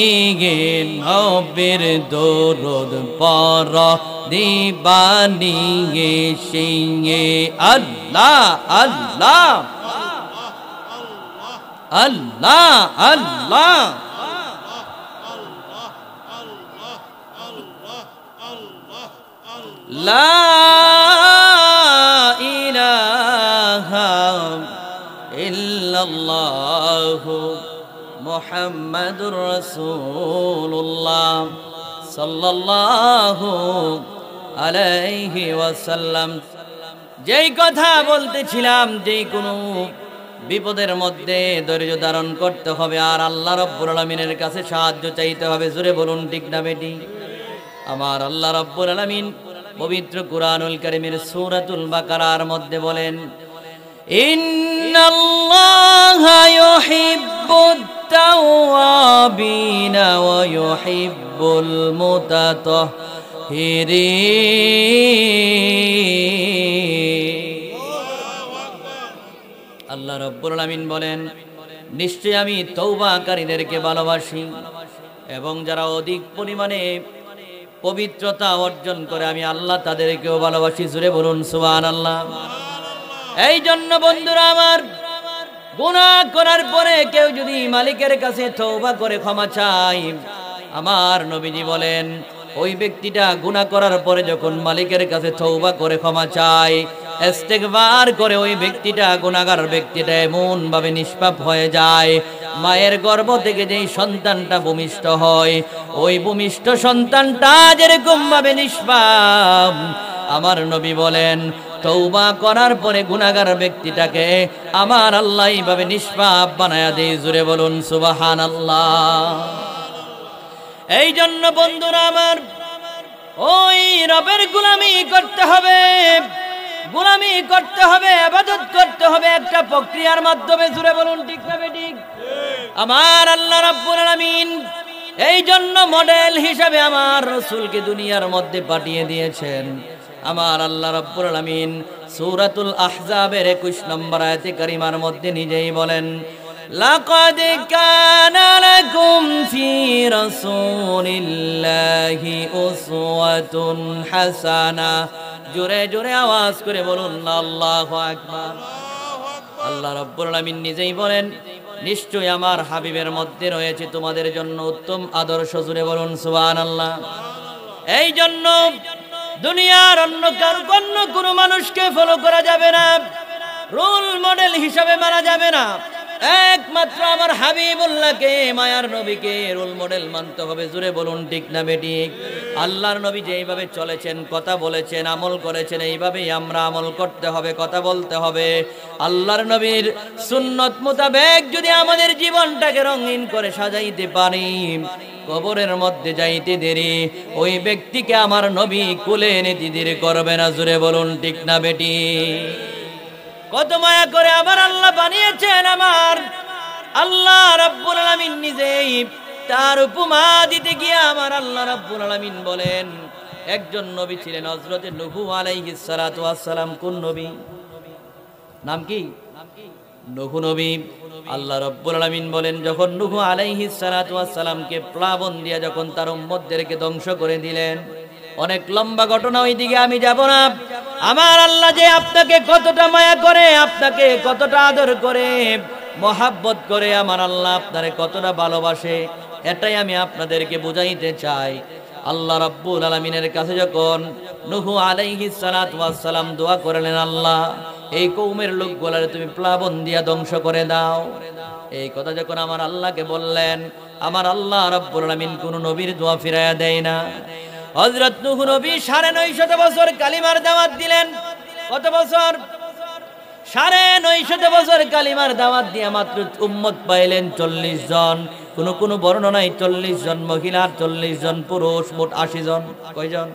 ইগে নবীর দরুদ পড় দিবানিগে সিংহে আল্লাহ আল্লাহ আল্লাহ আল্লাহ লা ইলাহা ইল্লাল্লাহু মুহাম্মাদুর রাসূলুল্লাহ সাল্লাল্লাহু আলাইহি ওয়াসাল্লাম। যেই কথা বলতেছিলাম, যেই কোনো বিপদের মধ্যে ধৈর্য ধারণ করতে হবে আর আল্লাহ রাব্বুল আলামিনের কাছে সাহায্য চাইতে হবে। জোরে বলুন ঠিক না বেটি? আমার আল্লাহ রাব্বুল আলামিন পবিত্র কুরআনুল কারীমের সূরাতুল বাকারার মধ্যে বলেন, ইন্নাল্লাহা ইউহিব্বুত তাওয়াবিনা ওয়া ইউহিব্বুল মুতাতাহহিরিন। আল্লাহ রাব্বুল আলামিন বলেন, নিশ্চয় আমি তওবাকারীদেরকে ভালোবাসি এবং যারা অধিক পরিমাণে পবিত্রতা অর্জন করে আমি আল্লাহ তাদেরকেও ভালোবাসি। জোরে বলুন সুবহানাল্লাহ। এই জন্য বন্ধুরা আমার, গুনাহ করার পরে কেউ যদি মালিকের কাছে তওবা করে ক্ষমা চায়, আমার নবীজি বলেন ওই ব্যক্তিটা গুনাহ করার পরে যখন মালিকের কাছে তওবা করে ক্ষমা চায়, ইস্তেগফার করে, ওই ব্যক্তিটা গুনাহগার ব্যক্তিটা এমন ভাবে নিষ্পাপ হয়ে যায়, মায়ের গর্ভ থেকে যেই সন্তানটা ভূমিষ্ঠ হয়, ওই ভূমিষ্ঠ সন্তানটা যেরকম ভাবে নিষ্পাপ, আমার নবী বলেন তওবা করার পরে গুনাহগার ব্যক্তিটাকে আমার আল্লাহ এইভাবে নিষ্পাপ বানায়া দেয়। জোরে বলুন সুবহানাল্লাহ। এই জন্য বন্ধুরা আমার, ওই রবের গোলামি করতে হবে, গোলামি করতে হবে, ইবাদত করতে হবে একটা প্রক্রিয়ার মাধ্যমে। জোরে বলুন ঠিক না ঠিক? আমার আল্লাহ রাব্বুল আলামিন এই জন্য মডেল হিসাবে আমার রাসূলকে দুনিয়ার মধ্যে পাঠিয়ে দিয়েছেন। আমার আল্লাহ রাব্বুল আলামিন সূরাতুল আহজাবের 21 নম্বর আয়াতে কারিমার মধ্যে নিজেই বলেন, লাকাদ কানা লাকুম ফি রাসূলিল্লাহি উসওয়াতুন হাসানাহ। জোরে জোরে আওয়াজ করে বলুন আল্লাহু আকবার। আল্লাহ রাব্বুল আলামিন নিজেই বলেন, নিশ্চয় আমার হাবিবের মধ্যে রয়েছে তোমাদের জন্য উত্তম আদর্শ। জুড়ে বলুন সুবহানাল্লাহ। এই জন্য দুনিয়ার অন্য কোনো মানুষকে ফলো করা যাবে না, রোল মডেল হিসাবে মানা যাবে না। একমাত্র আমার হাবিবুল্লাহকে, মায়ার নবীকে রোল মডেল মানতে হবে। জুড়ে বলুন ঠিক না বেঠিক? আল্লাহর নবী যেইভাবে চলেছেন, কথা বলেছেন, আমল করেছেন, এইভাবেই আমরা আমল করতে হবে, কথা বলতে হবে। আল্লাহর নবীর সুন্নত মোতাবেক যদি আমাদের জীবনটাকে রঙিন করে সাজাইতে পারি, কবরের মধ্যে যাইতে দেরি ওই ব্যক্তিকে আমার নবী কুলে এনে দেরি করবে না। জুড়ে বলুন ঠিক না বেটি? কত মায়া করে আমার আল্লাহ বানিয়েছেন। আমার আল্লাহ রাব্বুল আলামিন নিজেই তার উপমা দিতে গিয়ে আমার আল্লাহ রাব্বুল আলামিন বলেন, একজন নবী ছিলেন হযরতে নূহ আলাইহিস সালাতু ওয়াস সালাম। কোন নবী? নাম কি? নূহ নবী। আল্লাহ রাব্বুল আলামিন বলেন, যখন নূহ আলাইহিস সালাতু ওয়াস সালামকে প্লাবন দিয়ে যখন তার উম্মতদেরকে ধ্বংস করে দিলেন, অনেক লম্বা ঘটনা, ওই দিকে আমি যাব না। আমার আল্লাহ যে আপনাকে কতটা মায়া করে, আপনাকে কতটা আদর করে, মহাব্বত করে, আমার আল্লাহ আপনারে কতটা ভালোবাসে, এটাই আমি আপনাদেরকে বুঝাইতে চাই। আল্লাহ রাব্বুল আলামিনের কাছে যখন নূহ আলাইহিস সালাতু ওয়াস সালাম দোয়া করলেন, আল্লাহ এই কওমের লোকগুলারে তুমি প্লাবন দিয়া ধ্বংস করে দাও, এই কথা যখন আমার আল্লাহকে বললেন, আমার আল্লাহ রাব্বুল আলামিন কোন নবীর দোয়া ফিরাইয়া দেয় না। হযরত নূহ নবী ৯৫০ বছর কালিমার দাওয়াত দিলেন। কত বছর? ৯৫০ বছর কালিমার দাওয়াত দিয়ে মাত্র উম্মত পাইলেন ৪০ জন। কোন বর্ণনায় ৪০ জন মহিলা, ৪০ জন পুরুষ, মোট ৮০ জন। কয়জন?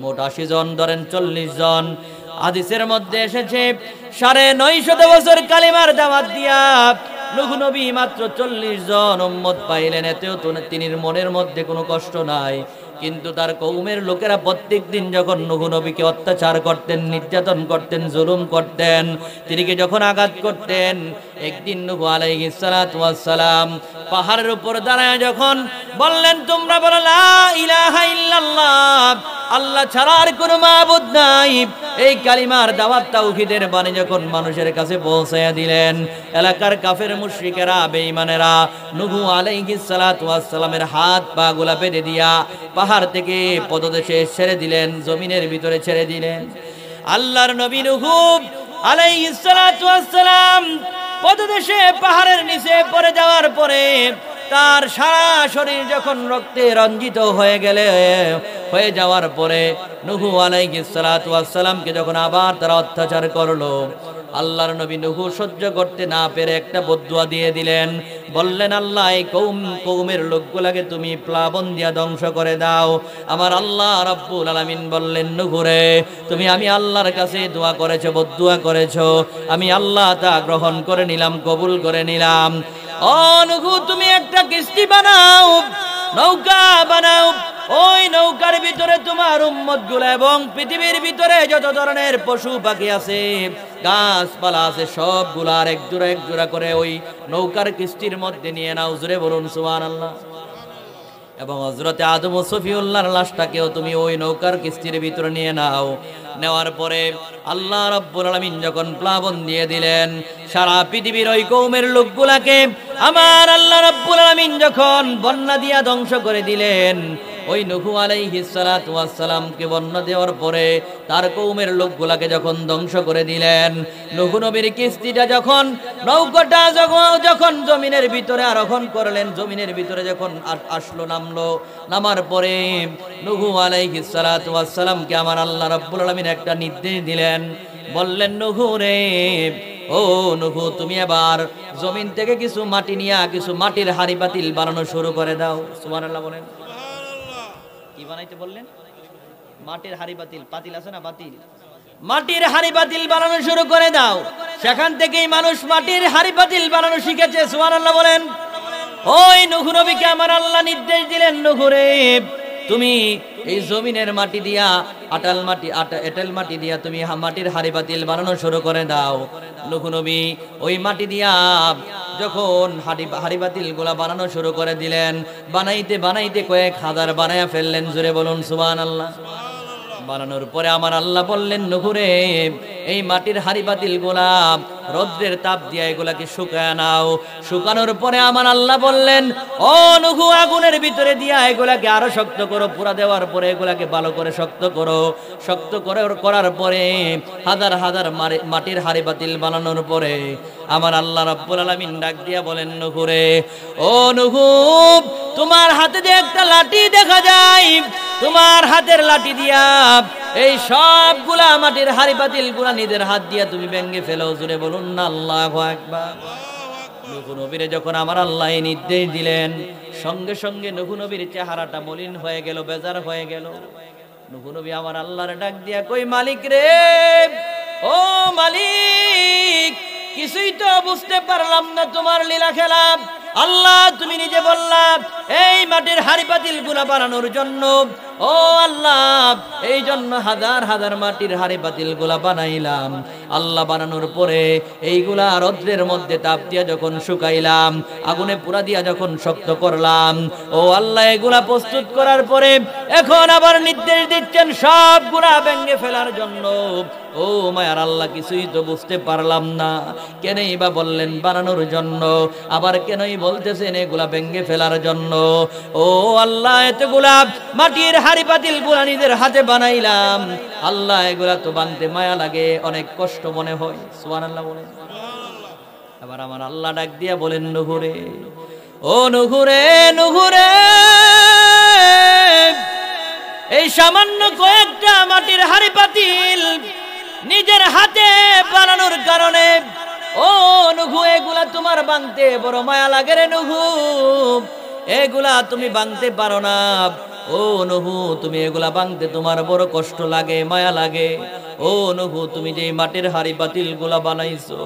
মোট ৮০ জন, ধরেন ৪০ জন। হাদিসের মধ্যে এসেছে ৯৫০ বছর কালিমার দাওয়াত দিয়া নূহ নবী মাত্র ৪০ জন উম্মত পাইলেন। এতেও তো তিনি মনের মধ্যে কোনো কষ্ট নাই, কিন্তু তার কওমের লোকেরা প্রত্যেক দিন যখন নূহ নবীকে অত্যাচার করতেন, নির্যাতন করতেন, জুলুম করতেন, তিনিকে যখন আঘাত করতেন, একদিন নূহ আলাইহিস সালাতু ওয়াস সালাম পাহাড়ের উপর দাঁড়ায় যখন বললেন, তোমরা বলো লা ইলাহা ইল্লাল্লাহ, আল্লাহ ছাড়া আর কোনো মাবুদ নাই, এই কালিমার দাওয়াত তাওহীদের বাণী যখন মানুষের কাছে পৌঁছায়া দিলেন, এলাকার কাফের মুশরিকেরা, বেঈমানেরা নূহ আলাইহিস সালাতু ওয়াস সালামের হাত পা গুলা বেঁধে দিয়া পাহাড় থেকে পদদেশে ছেড়ে দিলেন, জমিনের ভিতরে ছেড়ে দিলেন। আল্লাহর নবী নূহ আলাইহিস সালাতু ওয়াস সালাম পদদেশে পাহাড়ের নিচে পড়ে যাওয়ার পরে তার সারা শরীর যখন রক্তে রঞ্জিত হয়ে যাওয়ার পরে নূহ আলাইহিস সালাতু ওয়াস সালামকে যখন আবার তারা অত্যাচার করলো, আল্লাহর নবী নূহ সহ্য করতে না পেরে একটা বদদুয়া দিয়ে দিলেন। বললেন, আল্লাহ এই কওমের লোকগুলাকে তুমি প্লাবন দিয়া ধ্বংস করে দাও। আমার আল্লাহ রাব্বুল আলামিন বললেন, নূহ রে, তুমি আমি আল্লাহর কাছে দোয়া করেছো, বদদুয়া করেছো, আমি আল্লাহ তা গ্রহণ করে নিলাম, কবুল করে নিলাম। ও নূহ, তুমি একটা কিস্তি বানাও, নৌকা বানাও, ওই নৌকার ভিতরে তোমার উম্মতগুলো এবং পৃথিবীর ভিতরে যত ধরনের পশু পাখি আছে, গাছপালা আছে, সবগুলার এক জোড়া করে ওই নৌকার কিস্তির মধ্যে নিয়ে নাও। জোরে বলুন সুবহানাল্লাহ। এবং হযরতে আদম ও সফিউল্লাহর লাশটাকেও তুমি ওই নৌকার কিস্তির ভিতরে নিয়ে নাও। নেওয়ার পরে আল্লাহ রাব্বুল আলামিন যখন প্লাবন দিয়ে দিলেন, সারা পৃথিবীর ওই কওমের লোকগুলাকে আমার আল্লাহ রাব্বুল আলামিন যখন বন্যা দিয়া ধ্বংস করে দিলেন, ওই নূহ আলাইহিস সালাতু ওয়াস সালামকে বন্যা দেওয়ার পরে তার কওমের লোকগুলাকে যখন ধ্বংস করে দিলেন, নূহ নবীর কিস্তিটা যখন, নৌকাটা যখন জমিনের ভিতরে আরোহণ করলেন, জমিনের ভিতরে যখন আসলো, নামার পরে নূহ আলাইহিস সালাতু ওয়াস সালামকে আমার আল্লাহ রাব্বুল আলামিন একটা নির্দেশ দিলেন। বললেন, নূহ রে, ও নূহ, তুমি এবার জমিন থেকে কিছু মাটি নিয়ে কিছু মাটির হাড়ি পাতিল বানানো শুরু করে দাও। সুবহানাল্লাহ বলেন। কি বানাইতে বললেন? মাটির হাড়ি পাতিল। পাতিল আছে না? পাতিল। মাটির হাড়ি পাতিল বানানো শুরু করে দাও। সেখান থেকেই মানুষ মাটির হাড়ি পাতিল বানানো শিখেছে। সুবহানাল্লাহ বলেন। ওই নূহ নবীকে আমার আল্লাহ নির্দেশ দিলেন, নূহ রে, তুমি এই জমিনের মাটি দিয়া এঁটেল মাটি দিয়া তুমি মাটির হাড়ি পাতিল বানানো শুরু করে দাও। নূহ নবী ওই মাটি দিয়া যখন হাড়ি পাতিল গুলা বানানো শুরু করে দিলেন, বানাইতে কয়েক হাজার বানায়া ফেললেন। জোরে বলুন সুবহানাল্লাহ। বানানোর পরে আমার আল্লাহ বললেন নূহুরে এই মাটির হাড়ি পাতিল গোলাপ রৌদ্রের তাপ দিয়ে এগুলাকে শুকায় নাও। শুকানোর পরে আমার আল্লাহ বললেন ও নূহু আগুনের ভিতরে দিয়া এগুলাকে আরো শক্ত করো, পুরা দেওয়ার পরে এগুলাকে ভালো করে শক্ত করো। শক্ত করে করার পরে হাজার হাজার মাটির হাড়ি পাতিল বানানোর পরে আমার আল্লাহ রাব্বুল আলামিন ডাক দিয়া বলেন নূহুরে ও নূহু তোমার হাতে যে একটা লাঠি দেখা যায়, তোমার হাতের লাঠি দিয়া এই সবগুলা মাটির হাড়ি পাতিল গুলা নিজের হাত দিয়া তুমি ভেঙে ফেলো। জোরে বলুন না আল্লাহু আকবার। নূহু নবীরে যখন আমার আল্লাহ এই নির্দেশ দিলেন সঙ্গে সঙ্গে নূহু নবীর চেহারাটা মলিন হয়ে গেল, বেজার হয়ে গেল। নূহু নবী আমার আল্লাহর ডাক দিয়া কই মালিক রে, ও মালিক কিছুই তো বুঝতে পারলাম না তোমার লীলা খেলা। আল্লাহ তুমি নিজে বললা এই মাটির হাড়ি পাতিল গুলা বানানোর জন্য, ও আল্লাহ এই জন্য হাজার হাজার মাটির হাড়ি পাতিল গুলা বানাইলাম। আল্লাহ বানানোর পরে এইগুলা রৌদ্রের মধ্যে তাপ দিয়া যখন শুকাইলাম, আগুনে পুরা দিয়া যখন শক্ত করলাম, ও আল্লাহ এগুলা প্রস্তুত করার পরে এখন আবার নির্দেশ দিচ্ছেন সবগুলা ভেঙে ফেলার জন্য। ও মায়ার আল্লাহ কিছুই তো বুঝতে পারলাম না, কেনই বা বললেন বানানোর জন্য, আবার কেনই বলতেছেন এগুলা ভেঙে ফেলার জন্য। ও আল্লাহ এতগুলা মাটির হাড়ি পাতিল গুলা নিজের হাতে বানাইলাম, আল্লাহ এগুলা তো বানতে মায়া লাগে, অনেক কষ্ট মনে হয়। সুবহানাল্লাহ বলেন। আবার আমার আল্লাহ ডাক দিয়া বলেন নূহুরে ও নূহুরে, নূহুরে এই সামান্য কয়েকটা মাটির হাড়ি পাতিল নিজের হাতে বানানোর কারণে ও নূহু এগুলা তোমার বানতে বড় মায়া লাগে রে নূহু, এগুলা তুমি বানতে পারো না। ও নূহু তুমি এগুলা বানতে তোমার বড় কষ্ট লাগে, মায়া লাগে। ও নূহু তুমি যে মাটির হাড়ি পাতিল গুলা বানাইছো,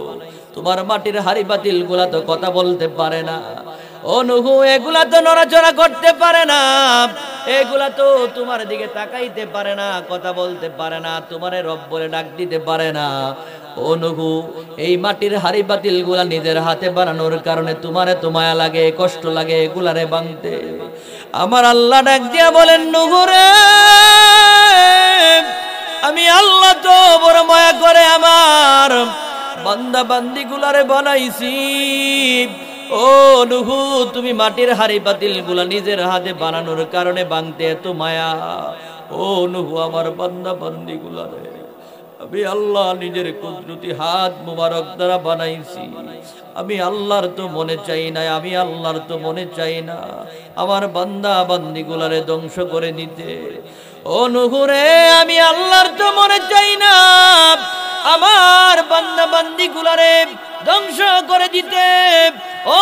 তোমার মাটির হাড়ি পাতিল গুলা তো কথা বলতে পারে না। ও নূহু এগুলা তো নড়াচড়া করতে পারে না, এগুলা তো তোমার দিকে তাকাইতে পারে না, কথা বলতে পারে না, তোমারে রব বলে ডাক দিতে পারে না। ও নূহু এই মাটির হাড়ি পাতিল গুলা নিজের হাতে বানানোর কারণে তোমারে তো মায়া লাগে, কষ্ট লাগে এগুলারে বানতে। আমার আল্লাহ ডাক দিয়া বলেন নূহু রে আমি আল্লাহ তো বড় মায়া করে আমার বান্দা বান্দি গুলারে বানাইছি। ও নূহু তুমি মাটির হাড়ি পাতিল গুলা নিজের হাতে বানানোর কারণে বানতে এত মায়া। ও নূহু আমার বান্দা বান্দি গুলারে আমি আল্লাহ নিজের কুদরতি হাত মুবারক দ্বারা বানাইছি। আমি আল্লাহর তো মনে চাই না, আমি আল্লাহর তো মনে চাই না আমার বান্দা বান্দি গুলারে ধ্বংস করে দিতে। ও নূহু রে আমি আল্লাহর তো মনে চাই না আমার বান্দা বান্দি গুলারে ধ্বংস করে দিতে। ও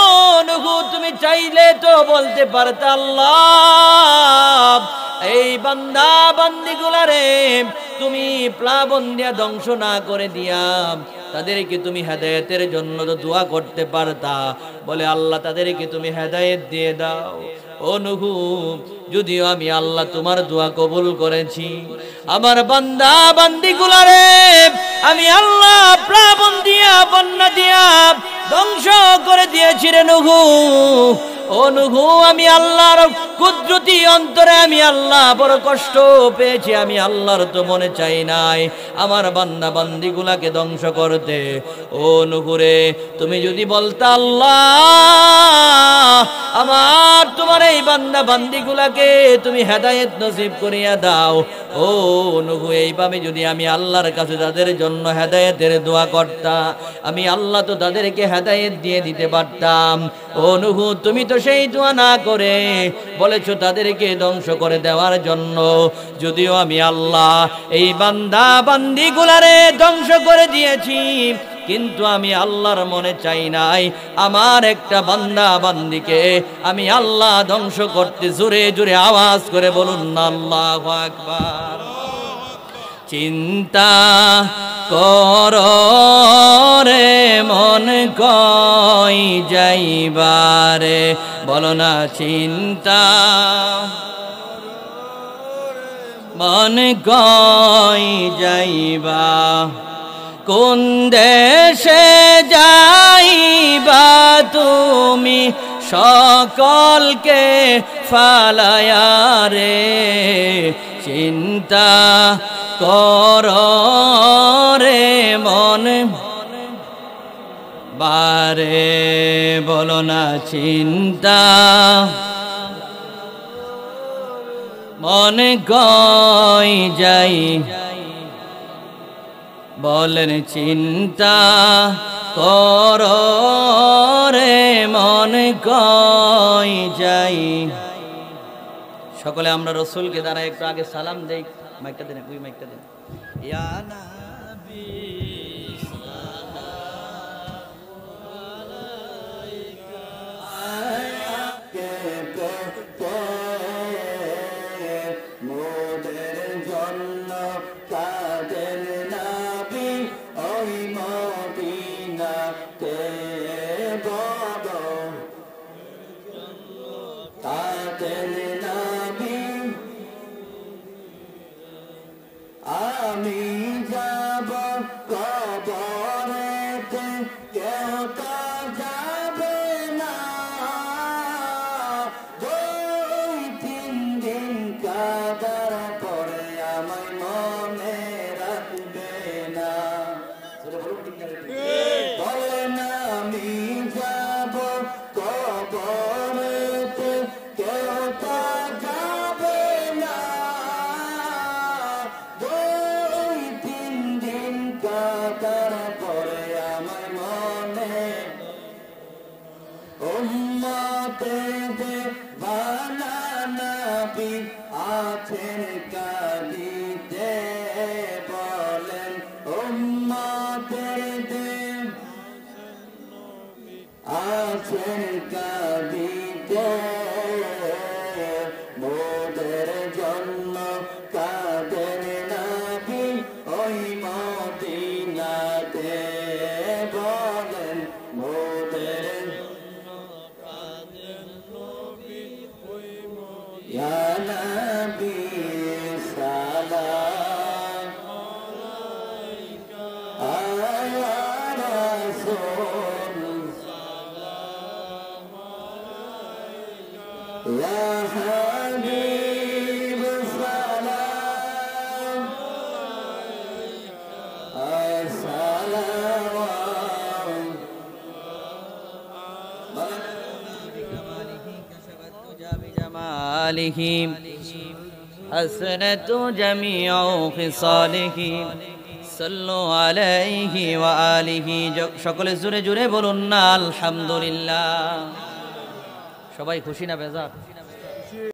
নূহু তুমি চাইলে তো বলতে পারতে আল্লাহ এই বান্দা বান্দি গুলারে তুমি প্লাবন দিয়া ধ্বংস না করে দিয়া তাদেরকে তুমি হেদায়েতের জন্য তো দোয়া করতে পারতা। বলে আল্লাহ তাদেরকে তুমি হেদায়েত দিয়ে দাও। ও নূহু যদিও আমি আল্লাহ তোমার দোয়া কবুল করেছি, আমার বান্দা বান্দি গুলারে আমি আল্লাহ প্লাবন দিয়া বন্যা দিয়া ধ্বংস করে দিয়েছি রে নূহু। ও নূহু আমি আল্লাহর কুদরতি অন্তরে আমি আল্লাহ বড় কষ্ট পেয়েছি, আমি আল্লাহর তো মনে চাই নাই আমার বান্দা বান্দি গুলাকে ধ্বংস করতে। ও নূহু রে তুমি যদি বলতে আল্লাহ আমার তোমার এই বান্দা বান্দি গুলাকে তুমি হেদায়েত নসিব করিয়া দাও। ও নূহু এইভাবে যদি আমি আল্লাহর কাছে তাদের জন্য হেদায়েতের দোয়া করতাম, আমি আল্লাহ তো তাদেরকে হেদায়েত দিয়ে দিতে পারতাম। ও নূহু তুমি তো সেই দোয়া না করে বলেছো তাদেরকে ধ্বংস করে দেওয়ার জন্য। যদিও আমি আল্লাহ এই বান্দা বান্দি গুলারে ধ্বংস করে দিয়েছি, কিন্তু আমি আল্লাহর মনে চাই নাই আমার একটা বান্দা বান্দিকে আমি আল্লাহ ধ্বংস করতে। জোরে জোরে আওয়াজ করে বলুন না আল্লাহু আকবার। চিন্তা কর রে মন কই যাইবারে, বলো না চিন্তা মন কই যাইবা, কোন দেশে যাইবা তুমি সকলকে ফালায়া রে চিন্তা কর রে মন বারে বলো না চিন্তা মনে কই যাই বলেন চিন্তা কর রে মনে কই যাই। সকলে আমরা রসুলকে দ্বারা একটু আগে সালাম দেই। মাইকটা দেন, ওই মাইকটা দেন। ইয়া নবী আমি যাব কবরেতে কেউ তো যাবে না, 2-3 দিন কাদার পরে আমার মনে রাখবে না। বলেন আমি যাব কবরেতে কেউ তো যাবে না, 2-3 দিন কাটার পরে আমার মনে উম্মতের বানানাবি আছেন কাঁদিতে, বলেন উম্মতের আছেন কাঁদিতে, মোদের জন্য কাঁদেন নবী ওই মদিনাতে, বলেন মোদের ইয়া নবী সালাম আলাইকা ইয়া রাসূল ইয়া হাবিব সালাম আসসালামু জামালিহি হাসনাতু জামিউ খিসালিহি সাল্লু আলাইহি ওয়া আলিহি। সকলে জোরে জোরে বলুন না আলহামদুলিল্লাহ। সবাই খুশি না বেজার?